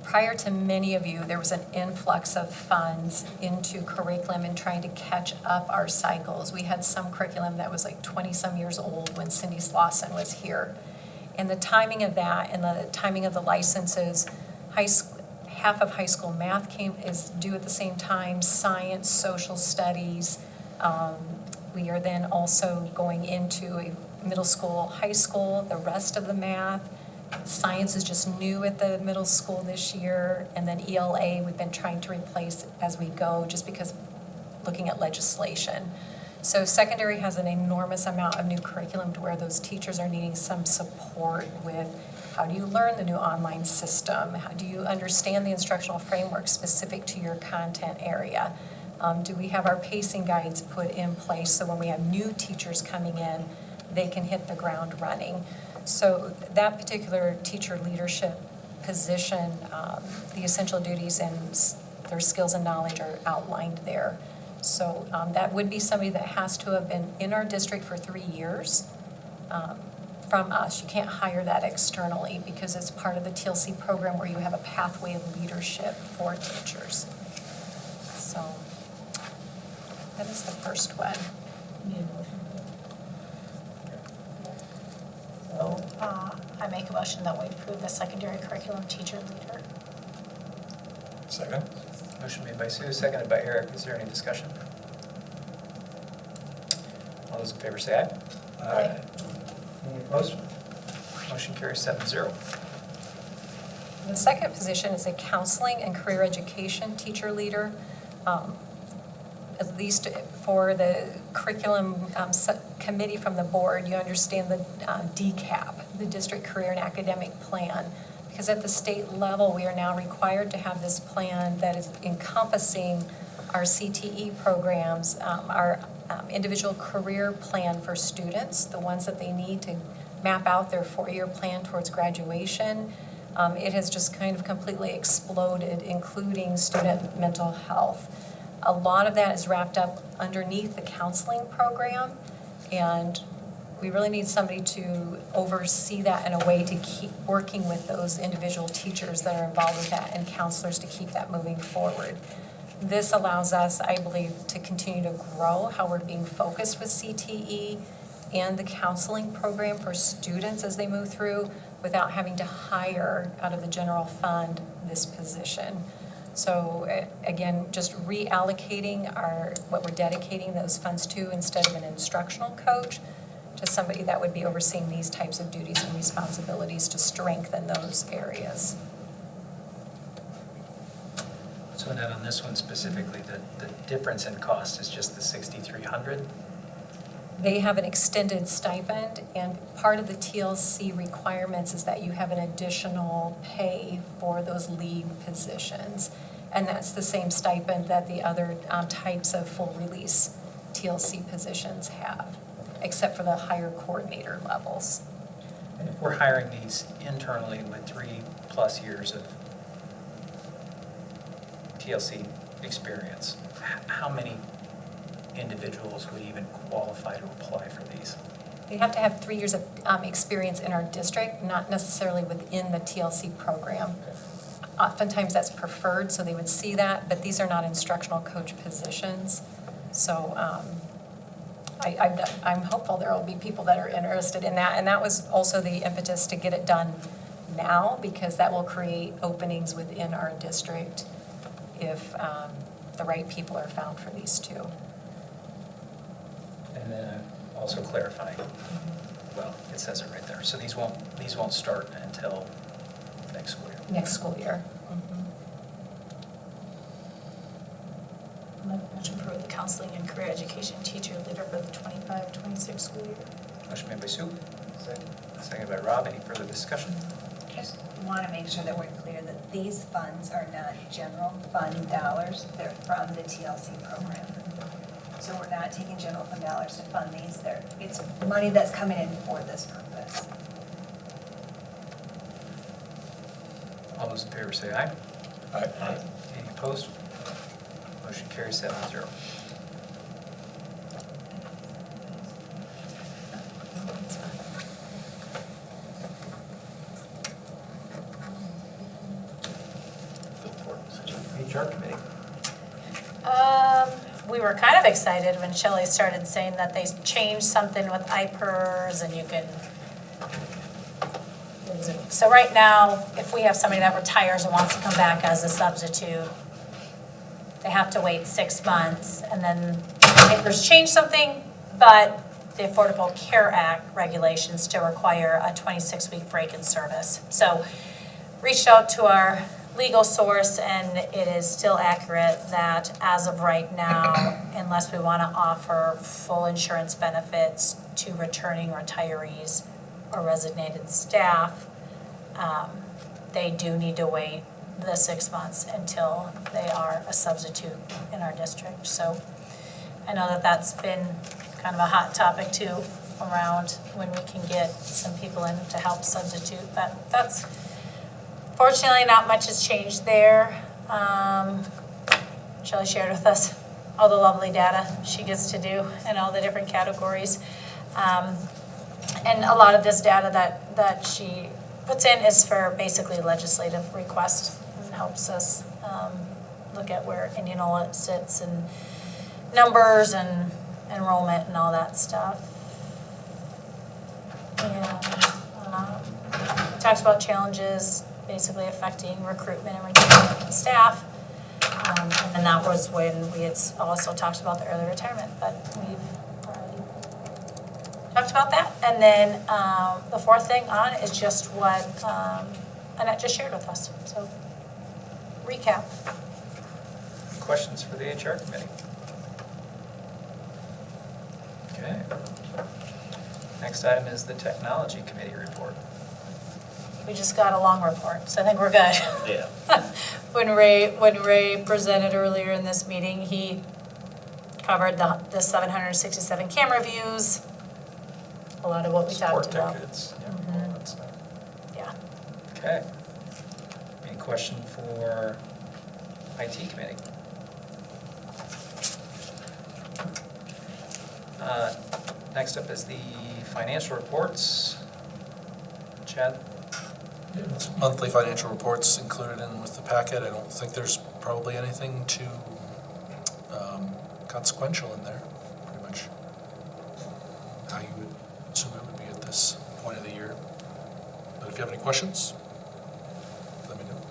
prior to many of you, there was an influx of funds into curriculum and trying to catch up our cycles. We had some curriculum that was like 20-some years old when Cindy Slauson was here. And the timing of that and the timing of the licenses, half of high school math is due at the same time, science, social studies. We are then also going into a middle school, high school, the rest of the math. Science is just new at the middle school this year, and then ELA we've been trying to replace as we go just because looking at legislation. So secondary has an enormous amount of new curriculum to where those teachers are needing some support with how do you learn the new online system? How do you understand the instructional framework specific to your content area? Do we have our pacing guides put in place so when we have new teachers coming in, they can hit the ground running? So that particular teacher leadership position, the essential duties and their skills and knowledge are outlined there. So that would be somebody that has to have been in our district for 3 years from us. You can't hire that externally because it's part of the TLC program where you have a pathway of leadership for teachers. So that is the first one. So I make a motion that we approve the secondary curriculum teacher leader. Second? Motion made by Sue, seconded by Eric. Is there any discussion? All those in favor say aye. Aye. Any opposed? Motion carries 7-0. The second position is a counseling and career education teacher leader. At least for the curriculum committee from the board, you understand the DCAP, the District Career and Academic Plan. Because at the state level, we are now required to have this plan that is encompassing our CTE programs, our individual career plan for students, the ones that they need to map out their 4-year plan towards graduation. It has just kind of completely exploded, including student mental health. A lot of that is wrapped up underneath the counseling program, and we really need somebody to oversee that in a way to keep working with those individual teachers that are involved with that and counselors to keep that moving forward. This allows us, I believe, to continue to grow how we're being focused with CTE and the counseling program for students as they move through without having to hire out of the general fund this position. So again, just reallocating what we're dedicating those funds to instead of an instructional coach, to somebody that would be overseeing these types of duties and responsibilities to strengthen those areas. So Annette, on this one specifically, the difference in cost is just the $6,300? They have an extended stipend, and part of the TLC requirements is that you have an additional pay for those lead positions. And that's the same stipend that the other types of full release TLC positions have, except for the higher coordinator levels. And if we're hiring these internally with 3+ years of TLC experience, how many individuals would even qualify to apply for these? They have to have 3 years of experience in our district, not necessarily within the TLC program. Oftentimes that's preferred, so they would see that, but these are not instructional coach positions. So I'm hopeful there will be people that are interested in that. And that was also the impetus to get it done now, because that will create openings within our district if the right people are found for these two. And then also clarifying, well, it says it right there, so these won't start until next school year. Next school year. Motion to approve the counseling and career education teacher leader for the 25-26 school year. Motion made by Sue, seconded by Rob. Any further discussion? I just want to make sure that we're clear that these funds are not general fund dollars, they're from the TLC program. So we're not taking general fund dollars to fund these, it's money that's coming in for this purpose. All those in favor say aye. Aye. Any opposed? Motion carries 7-0. HR committee. We were kind of excited when Shelley started saying that they changed something with IPERS and you can. So right now, if we have somebody that retires and wants to come back as a substitute, they have to wait 6 months, and then IPERS changed something, but the Affordable Care Act regulations still require a 26-week break in service. So reached out to our legal source, and it is still accurate that as of right now, unless we want to offer full insurance benefits to returning retirees or resignated staff, they do need to wait the 6 months until they are a substitute in our district. So I know that that's been kind of a hot topic too, around when we can get some people in to help substitute, but that's fortunately not much has changed there. Shelley shared with us all the lovely data she gets to do in all the different categories. And a lot of this data that she puts in is for basically legislative requests and helps us look at where Indianola sits and numbers and enrollment and all that stuff. And talks about challenges basically affecting recruitment and retention of staff. And that was when we had also talked about the early retirement, but we've already talked about that. And then the fourth thing on is just what Annette just shared with us. So recap. Questions for the HR committee? Okay. Next item is the technology committee report. We just got a long report, so I think we're good. Yeah. When Ray presented earlier in this meeting, he covered the 767 camera views, a lot of what we talked about. Support tickets, yeah, all that stuff. Yeah. Okay. Any question for IT committee? Next up is the financial reports. Chad? It's monthly financial reports included in with the packet. I don't think there's probably anything too consequential in there, pretty much how you would assume it would be at this point of the year. But if you have any questions, let me know.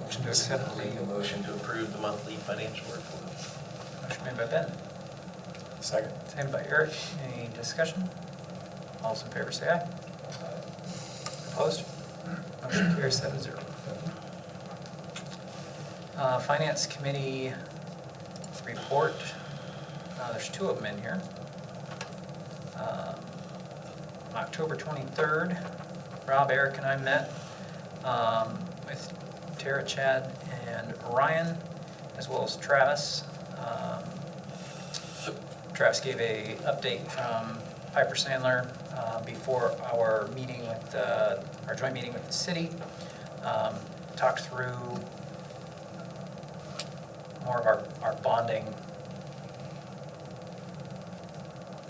Motion to accept Make a motion to approve the monthly financial report. Motion made by Ben. Second. Seconded by Eric. Any discussion? All those in favor say aye. Opposed? Motion carries 7-0. Finance committee report. There's two of them in here. October 23rd, Rob, Eric, and I met with Tara, Chad, and Ryan, as well as Travis. Travis gave a update from Piper Sandler before our meeting with our joint meeting with the city. talk through more of our bonding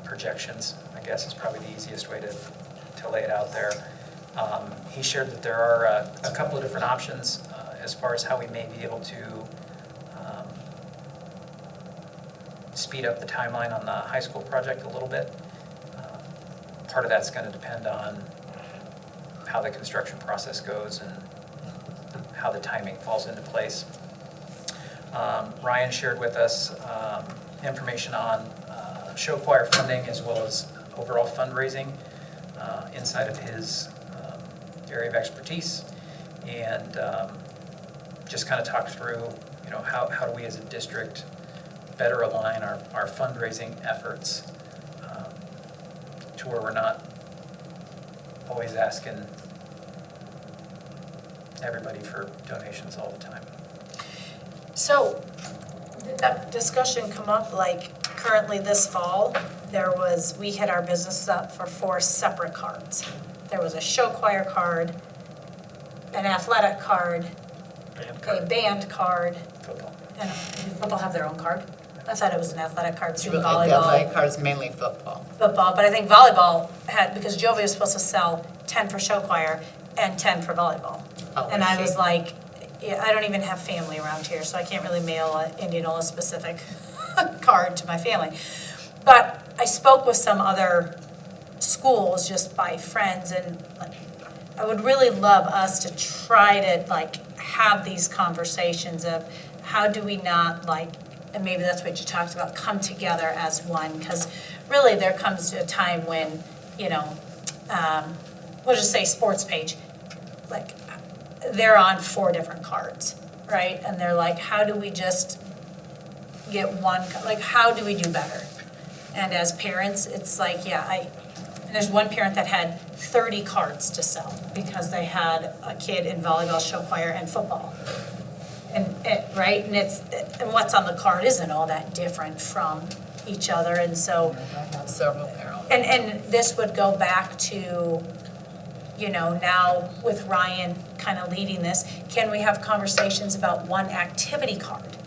projections, I guess is probably the easiest way to lay it out there. He shared that there are a couple of different options as far as how we may be able to speed up the timeline on the high school project a little bit. Part of that's going to depend on how the construction process goes and how the timing falls into place. Ryan shared with us information on show choir funding as well as overall fundraising inside of his area of expertise, and just kind of talk through, how do we as a district better align our fundraising efforts to where we're not always asking everybody for donations all the time. So, did that discussion come up, like currently this fall, we had our business up for 4 separate cards. There was a show choir card, an athletic card, a band card, Football. and did football have their own card? I thought it was an athletic card through The volleyball. athletic card is mainly football. Football, but I think volleyball had, because Jovi was supposed to sell 10 for show choir and 10 for volleyball. Oh, And I was see. like, yeah, I don't even have family around here, so I can't really mail an Indianola specific card to my family. But I spoke with some other schools just by friends, and I would really love us to try to have these conversations of how do we not and maybe that's what you talked about, come together as one, because really there comes a time when, we'll just say sports page, they're on 4 different cards, right? And they're like, how do we just get one, how do we do better? And as parents, it's and there's one parent that had 30 cards to sell because they had a kid in volleyball, show choir, and football. Right, and what's on the card isn't all that different from each other, and so. I have several there. And this would go back to, now with Ryan kind of leading this, can we have conversations about one activity card,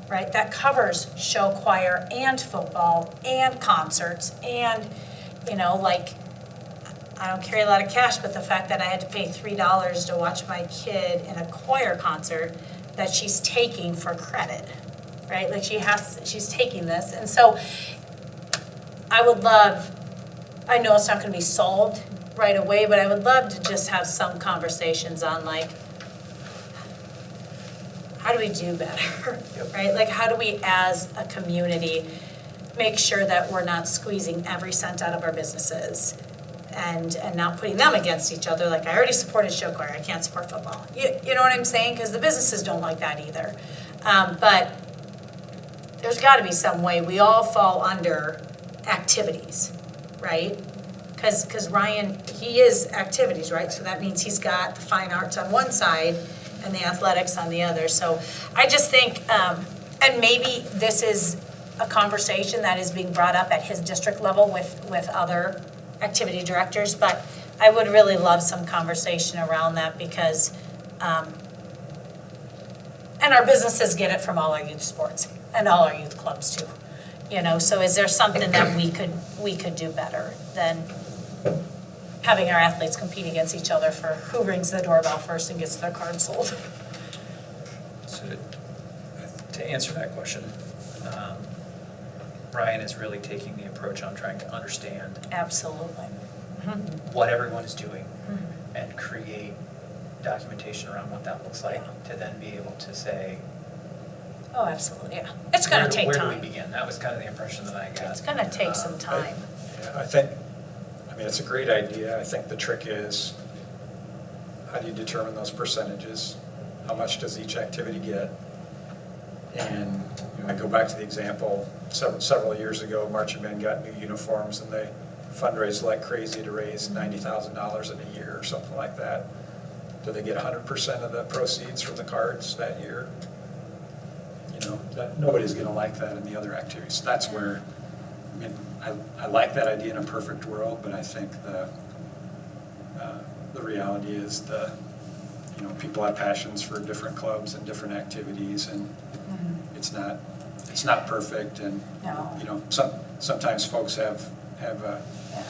right? That covers show choir and football and concerts and, I don't carry a lot of cash, but the fact that I had to pay $3 to watch my kid in a choir concert that she's taking for credit, right? She's taking this. And so I know it's not gonna be solved right away, but I would love to just have some conversations on how do we do better, right? How do we as a community make sure that we're not squeezing every cent out of our businesses and not putting them against each other, I already supported show choir, I can't support football. You know what I'm saying? Because the businesses don't like that either. But there's gotta be some way, we all fall under activities, right? Because Ryan, he is activities, right? So that means he's got the fine arts on one side and the athletics on the other. So I just think, and maybe this is a conversation that is being brought up at his district level with other activity directors, but I would really love some conversation around that because, and our businesses get it from all our youth sports and all our youth clubs too. So is there something that we could do better than having our athletes compete against each other for who rings the doorbell first and gets their card sold? So to answer that question, Ryan is really taking the approach on trying to understand Absolutely. what everyone is doing and create documentation around what that looks like to then be able to say, Oh, absolutely, yeah. It's gonna take where do time. we begin? That was kind of the impression that I got. It's gonna take some time. I mean, it's a great idea. I think the trick is, how do you determine those percentages? How much does each activity get? And I go back to the example, several years ago, marching band got new uniforms and they fundraised like crazy to raise $90,000 in a year or something like that. Do they get 100% of the proceeds from the cards that year? Nobody's gonna like that in the other activities. That's where, I like that idea in a perfect world, but I think the reality is people have passions for different clubs and different activities, and it's not perfect, and, No. sometimes folks have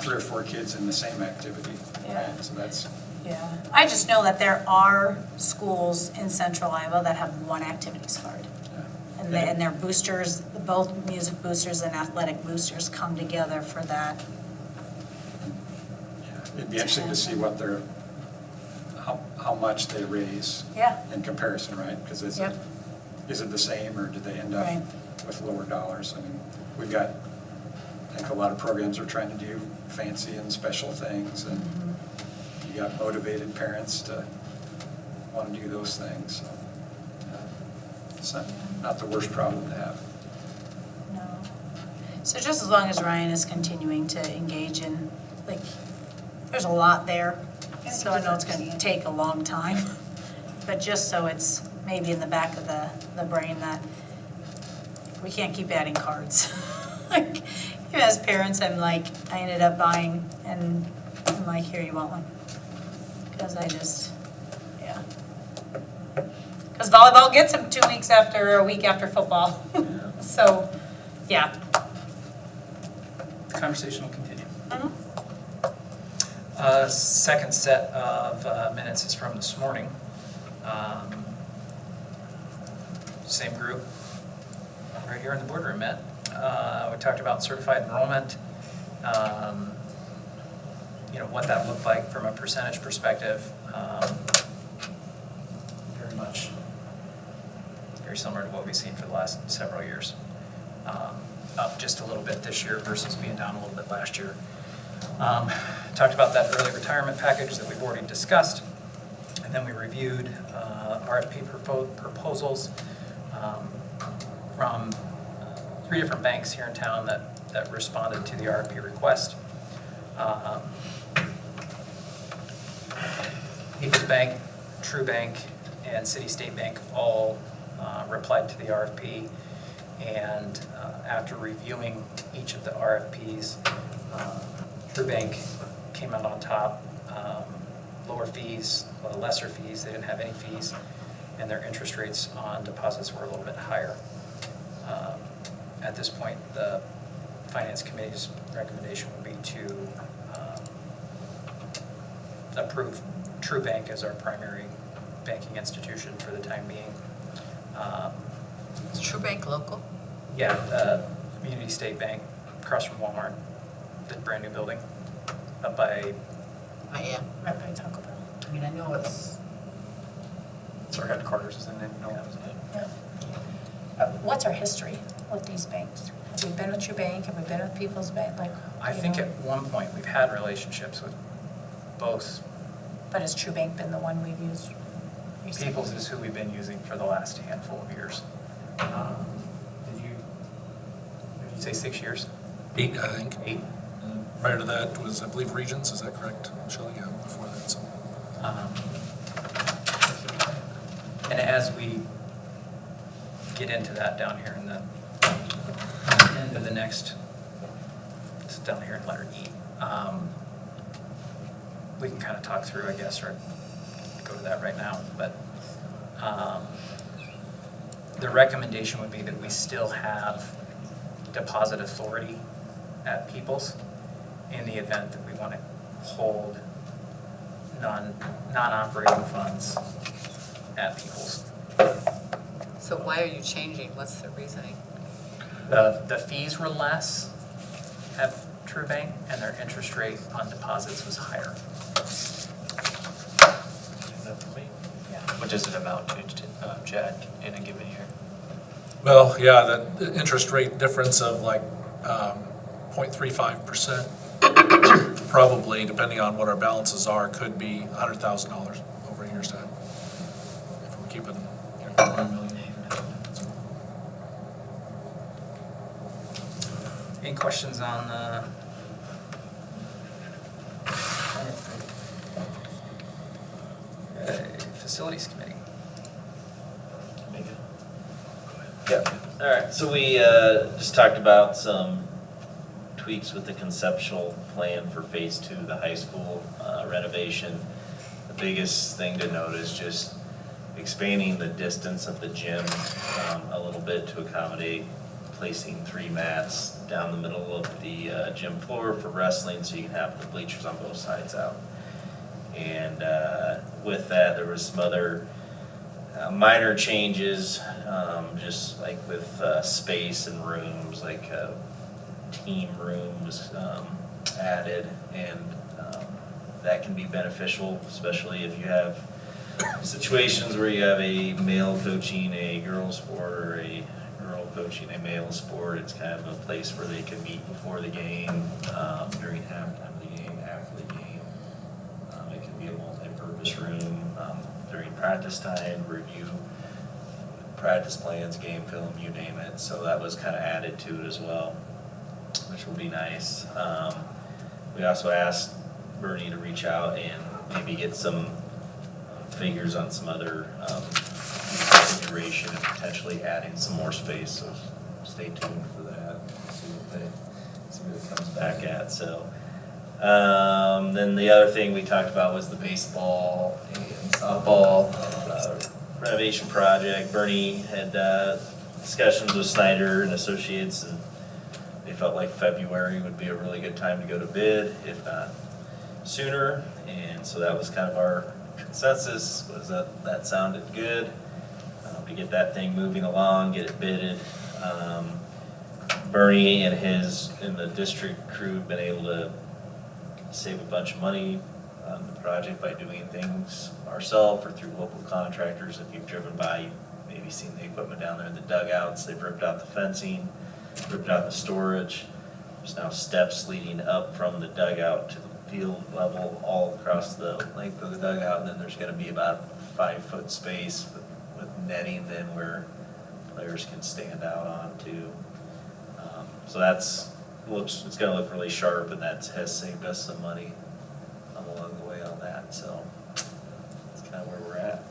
3 or 4 kids in the same activity. Yeah. So that's, Yeah, I just know that there are schools in central Iowa that have one activities card. And their boosters, both music boosters and athletic boosters come together for that. it'd be interesting to see what how much they raise Yeah. in comparison, right? Because is Yep. it the same, or did they end up Right. with lower dollars? I mean, we've got, I think a lot of programs are trying to do fancy and special things, and you got motivated parents to want to do those things, so. It's not the worst problem to have. No. So just as long as Ryan is continuing to engage in, like, there's a lot there, so I know it's gonna take a long time. But just so it's maybe in the back of the brain that we can't keep adding cards. Like, as parents, I ended up buying, and I'm like, here, you want one? Because yeah. Because volleyball gets them 2 weeks after, a week after football. So, yeah. Conversation will continue. Mhm. Second set of minutes is from this morning. Same group, right here in the boardroom met. We talked about certified enrollment, what that looked like from a percentage perspective. Very similar to what we've seen for the last several years. Up just a little bit this year versus being down a little bit last year. Talked about that early retirement package that we've already discussed. And then we reviewed RFP proposals from 3 different banks here in town that responded to the RFP request. People's Bank, True Bank, and City State Bank all replied to the RFP. And after reviewing each of the RFPs, True Bank came out on top. Lower fees, lesser fees, they didn't have any fees, and their interest rates on deposits were a little bit higher. At this point, the Finance Committee's recommendation would be to approve True Bank as our primary banking institution for the time being. Is True Bank local? Yeah, Community State Bank, across from Walmart, the brand new building, up by, Yeah. Right by Taco Bell. I mean, I know it's. sorry, headquarters is in it. No, What's our history with these banks? Have we been with True Bank? Have we been with People's Bank? I think at one point we've had relationships with both. But has True Bank been the one we've used recently? People's is who we've been using for the last handful of years. Did you say 6 years? 8, I think. 8? Prior to that was, I believe, Regions, is that correct, Shelley? Yeah, before that, so. And as we get into that down here in the end of the next, it's down here in letter E, we can kind of talk through, I guess, or go to that right now. But the recommendation would be that we still have deposit authority at People's in the event that we want to hold non-operating funds at People's. So why are you changing? What's the reasoning? The fees were less at True Bank, and their interest rate on deposits was higher. What does it amount to, Chad, in a given year? Well, yeah, the interest rate difference of like 0.35%, probably, depending on what our balances are, could be $100,000 over a year's time. If we're keeping 1 million. Any questions on Facilities Committee? Yeah, all right, so we just talked about some tweaks with the conceptual plan for phase 2, the high school renovation. biggest thing to note is just expanding the distance of the gym a little bit to accommodate placing 3 mats down the middle of the gym floor for wrestling, so you can have the bleachers on both sides out. And with that, there was some other minor changes, just like with space and rooms, like a team room was added, and that can be beneficial, especially if you have situations where you have a male coaching a girl sport or a girl coaching a male sport. It's kind of a place where they can meet before the game, during halftime of the game, after the game. It can be a multi-purpose room during practice time, review practice plans, game film, you name it. So that was kind of added to it as well, which will be nice. We also asked Bernie to reach out and maybe get some figures on some other configuration and potentially adding some more space, so stay tuned for that, see what it comes back at. So then the other thing we talked about was the baseball and softball renovation project. Bernie had discussions with Snyder and Associates, and they felt like February would be a really good time to go to bid, if not sooner. And so that was kind of our consensus, was that sounded good, to get that thing moving along, get it bidded. Bernie and the district crew have been able to save a bunch of money on the project by doing things ourselves or through local contractors. If you've driven by, you've maybe seen the equipment down there in the dugouts. They've ripped out the fencing, ripped out the storage. There's now steps leading up from the dugout to the field level all across the length of the dugout, and then there's going to be about a 5-foot space with netting then where players can stand out onto. So it's going to look really sharp, and that has saved us some money along the way on that. So that's kind of where we're at.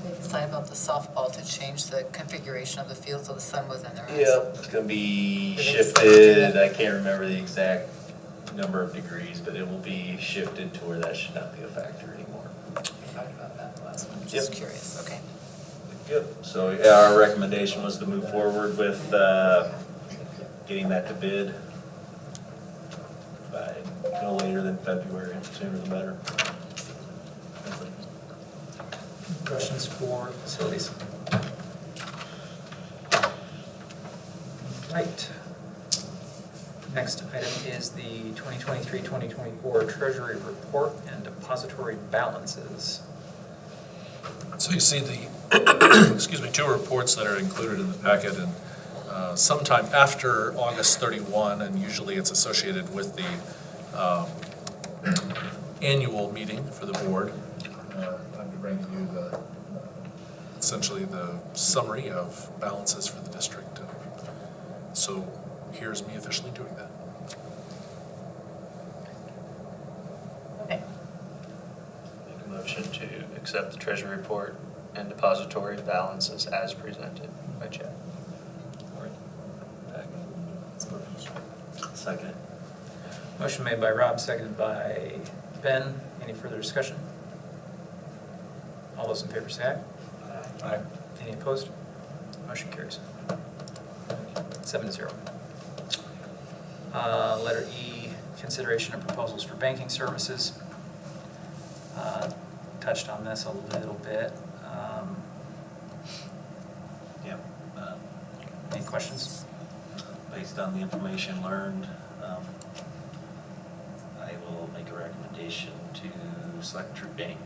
They decided about the softball to change the configuration of the field so the sun was in their eyes. Yep, it's going to be Did they shifted. I can't remember the exact number of degrees, but it will be shifted to where that should not be a factor anymore. We talked about that the last one, just curious, okay. Yep, so yeah, our recommendation was to move forward with getting that to bid by no later than February, sooner the better. Questions for facilities? Right. Next item is the 2023-2024 Treasury Report and Depository Balances. So you see the, excuse me, 2 reports that are included in the packet, and sometime after August 31, and usually it's associated with the annual meeting for the board. I'm bringing you essentially the summary of balances for the district. So here's me officially doing that. Okay. Make a motion to accept the treasury report and depository balances as presented by Chad. Second. Motion made by Rob, seconded by Ben. Any further discussion? All those in favor say aye. Aye. Any opposed? Motion carries. 7-0. Letter E, consideration of proposals for banking services. Touched on this a little bit. Yep. Any questions? Based on the information learned, I will make a recommendation to select True Bank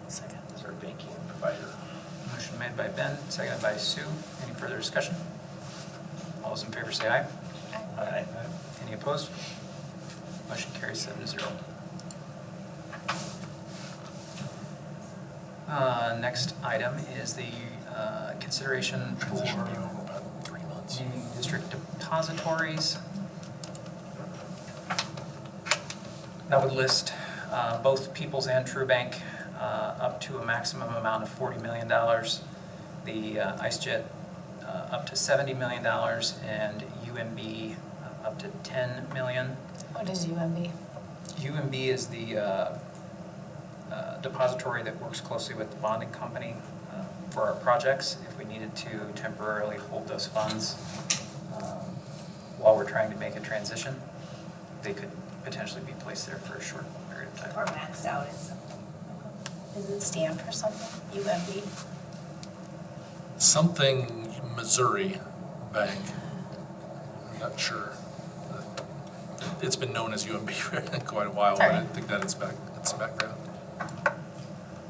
as our banking provider. Motion made by Ben, seconded by Sue. Any further discussion? All those in favor say aye. Aye. Any opposed? Motion carries 7-0. Next item is the consideration for the district depositories. That would list both Peoples and True Bank up to a maximum amount of $40 million. The IceJet up to $70 million, and UMB up to $10 million. What is UMB? UMB is the depository that works closely with the bonding company for our projects. If we needed to temporarily hold those funds while we're trying to make a transition, they could potentially be placed there for a short period of time. Or maxed out in something. Does it stand for something, UMB? Something Missouri Bank. I'm not sure. It's been known as UMB for quite a while, but I think that it's background.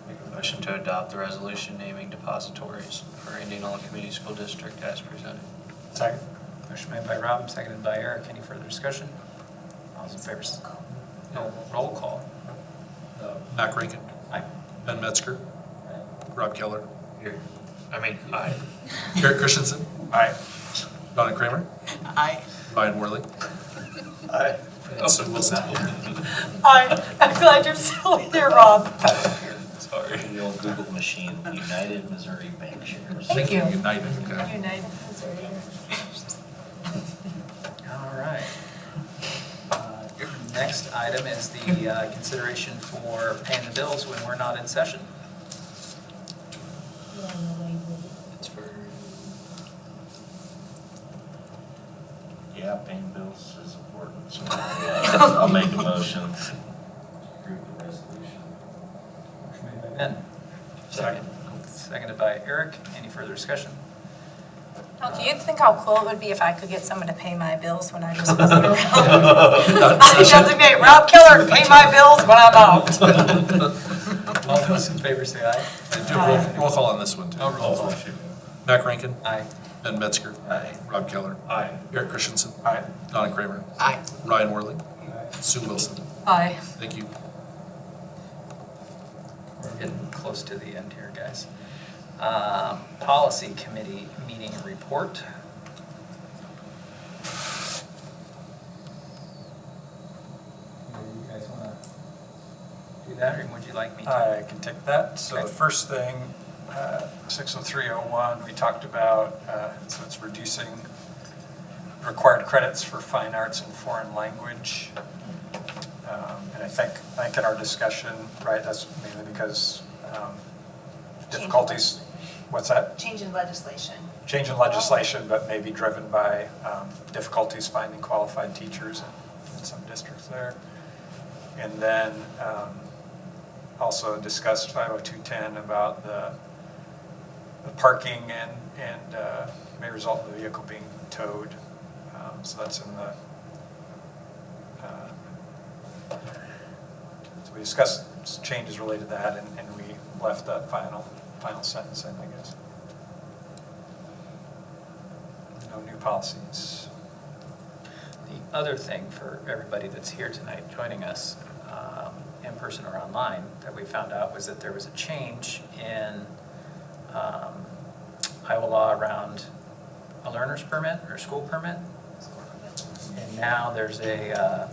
Make a motion to adopt the resolution naming depositories for Indianola Community School District as presented. Second. Motion made by Rob, seconded by Eric. Any further discussion? All those in favor? No, roll call. Mac Rankin. Aye. Ben Metzger. Rob Keller. Here. Aye. Eric Christensen. Aye. Donna Kramer. Aye. Ryan Worley. Aye. And Sue Wilson. Aye. I'm glad you're still there, Rob. Sorry. The old Google machine, United Missouri Bank Shares. Thank you. United, okay. United Missouri. All right. Next item is the consideration for paying the bills when we're not in session. It's for, Yeah, paying bills is important, so I'll make a motion. Approve the resolution. Motion made by Ben. Second. Seconded by Eric. Any further discussion? Do you think how cool it would be if I could get someone to pay my bills when I just wasn't around? I designate Rob Keller to pay my bills when I'm out. All those in favor say aye. And do a roll call on this one, too. No roll call. Mac Rankin. Aye. Ben Metzger. aye. Rob Keller. Aye. Eric Christensen. Aye. Donna Kramer. Aye. Ryan Worley. Sue Wilson. Aye. Thank you. We're getting close to the end here, guys. Policy Committee meeting report. You guys want to do that, or would you like me to? I can take that. So the first thing, 60301, we talked about, so it's reducing required credits for fine arts and foreign language. And I think in our discussion, right, that's mainly because difficulties, what's that? Change in legislation. Change in legislation, but maybe driven by difficulties finding qualified teachers in some districts there. And then also discussed 50210 about the parking and may result in the vehicle being towed. So that's in the, so we discussed changes related to that, and we left that final sentence in, I guess. No new policies. The other thing for everybody that's here tonight joining us, in person or online, that we found out was that there was a change in Iowa law around a learner's permit or school permit. And now there's a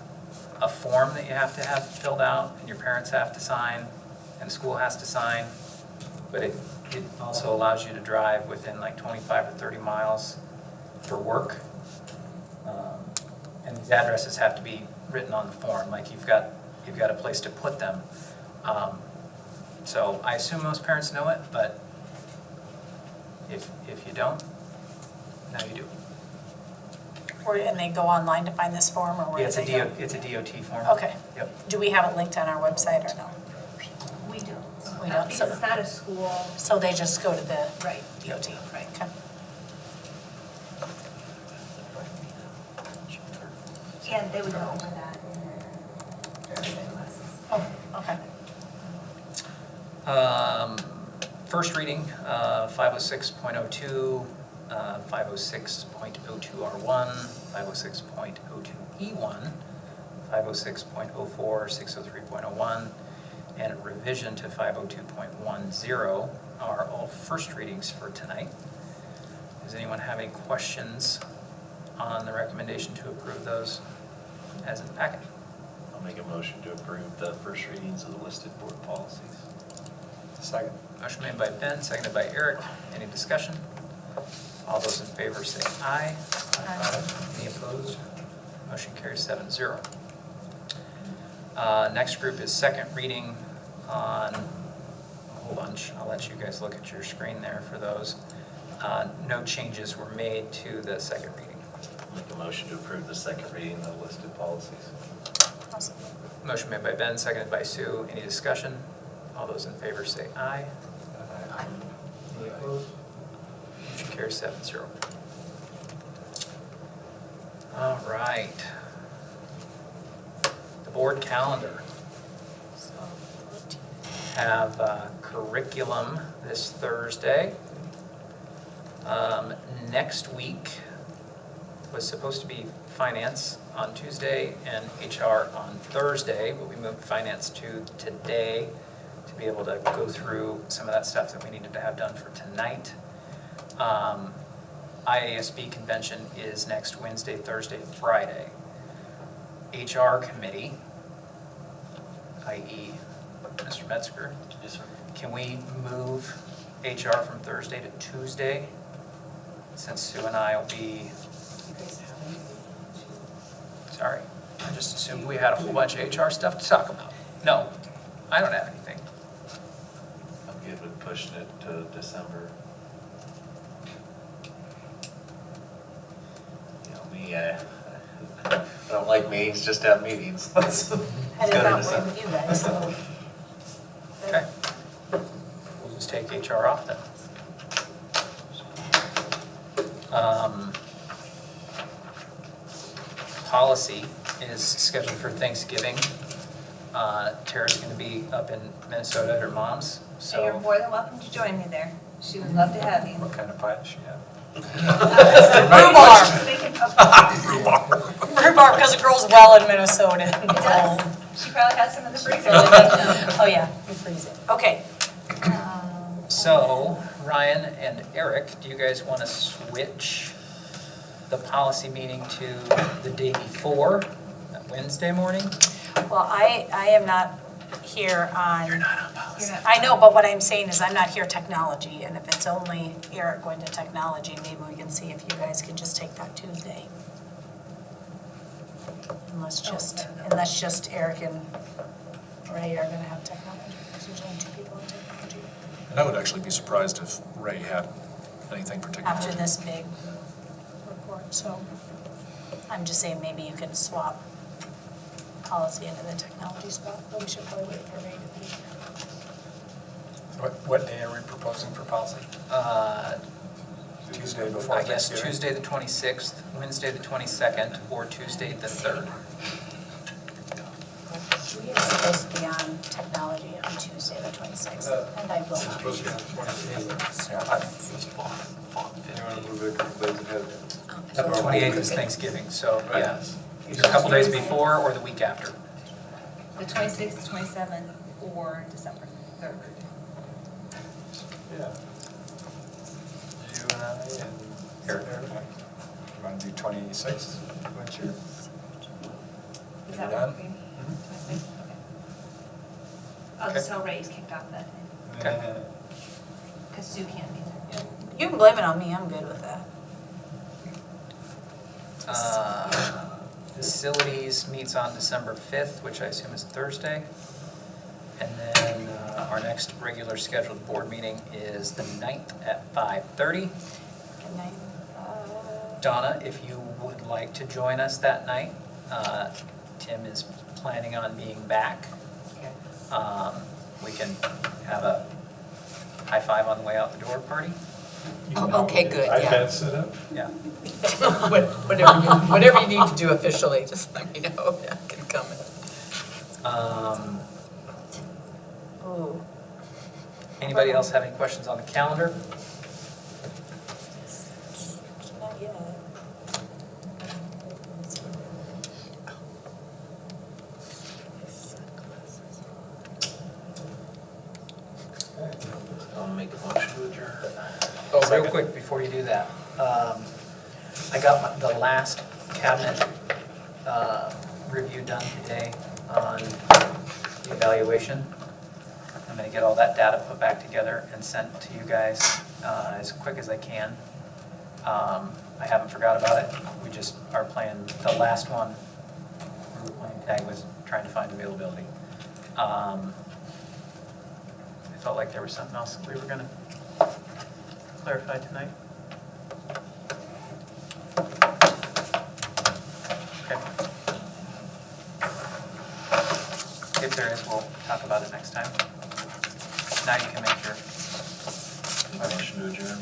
form that you have to have filled out, and your parents have to sign, and the school has to sign. But it also allows you to drive within like 25 to 30 miles for work. And these addresses have to be written on the form, like you've got a place to put them. So I assume most parents know it, but if you don't, now you do. And they go online to find this form, or where Yeah, do they go? it's a DOT form. Okay. Yep. Do we have it linked on our website or no? We don't. We don't, Because it's not a school. So they just go to the Right. DOT? Right. Okay. And they would go over that in their classes. Oh, okay. First reading, 506.02, 506.02R1, 506.02E1, 506.04, 603.01, and a revision to 502.10 are all first readings for tonight. Does anyone have any questions on the recommendation to approve those as in the packet? I'll make a motion to approve the first readings of the listed board policies. Second. Motion made by Ben, seconded by Eric. Any discussion? All those in favor say aye. Aye. Any opposed? Motion carries 7-0. Next group is second reading on a whole bunch. I'll let you guys look at your screen there for those. No changes were made to the second reading. Make a motion to approve the second reading of the listed policies. Motion made by Ben, seconded by Sue. Any discussion? All those in favor say aye. Aye. Any opposed? Motion carries 7-0. All right. The board calendar. Have curriculum this Thursday. Next week was supposed to be finance on Tuesday and HR on Thursday, but we moved finance to today to be able to go through some of that stuff that we needed to have done for tonight. IASB convention is next Wednesday, Thursday, Friday. HR committee, i.e. Mr. Metzger. Yes, sir. Can we move HR from Thursday to Tuesday? Since Sue and I will be, sorry, I just assumed we had a whole bunch of HR stuff to talk about. No, I don't have anything. I'm good with pushing it to December. You know me, I don't like meetings, just have meetings. Let's go to Headed that way December. with you guys, so. Okay. We'll just take HR off then. Policy is scheduled for Thanksgiving. Tara's going to be up in Minnesota at her mom's, So you're so. more than welcome to join me there. She would love to have you. What kind of pie does she have? Rhubarb, because it grows well in Minnesota. It does. She probably has some in the freezer. Oh, yeah, you freeze it. Okay. So, Ryan and Eric, do you guys want to switch the policy meeting to the day before, that Wednesday morning? Well, I am not here on. You're not on policy. I know, but what I'm saying is I'm not here technology, and if it's only Eric going to technology, maybe we can see if you guys can just take that Tuesday. Unless just Eric and Ray are gonna have technology, because there's only 2 people in technology. And I would actually be surprised if Ray had anything particular. After this big report, so I'm just saying maybe you can swap policy into the technology spot, but we should probably wait for Ray to be here. What day are we proposing for policy? Tuesday before I guess Thanksgiving? Tuesday the 26th, Wednesday the 22nd, or Tuesday the 3rd. We are supposed to be on technology on Tuesday, the 26th, and I will not. Supposed to be on 28th. Yeah, you want to move it a couple days ahead? The 28th is Thanksgiving, so yeah, either a couple days before or the week after. The 26th, 27th, or December 3rd. Yeah. You and I and Eric. You want to do 26th? What's your? Is that Done? what we're doing? 26th? Okay. I'll just tell Ray's kicked off that day, Okay. because Sue can't be there. You can blame it on me, I'm good with that. Facilities meets on December 5th, which I assume is Thursday. And then our next regular scheduled board meeting is the 9th at 5:30. Good night. Donna, if you would like to join us that night, Tim is planning on being back. We can have a high five on the way out the door party. Okay, good, I yeah. can't sit up. Yeah. Whatever you need to do officially, just let me know, I can come. Ooh. Anybody else have any questions on the calendar? Not yet. I'll make a motion to adjourn. Oh, real quick, before you do that, I got the last cabinet review done today on the evaluation. I'm gonna get all that data put back together and sent to you guys as quick as I can. I haven't forgot about it. We just are playing the last one. We were playing Dag was trying to find availability. I felt like there was something else that we were gonna clarify tonight. Okay. If there is, we'll talk about it next time. Now you can make your Motion to adjourn.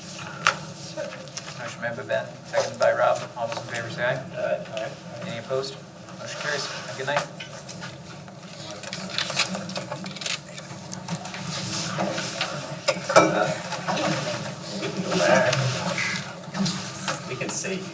motion made by Ben, seconded by Rob. All those in favor say aye. Aye. Any opposed? Motion carries. Have a good night. We can go back. We can save you.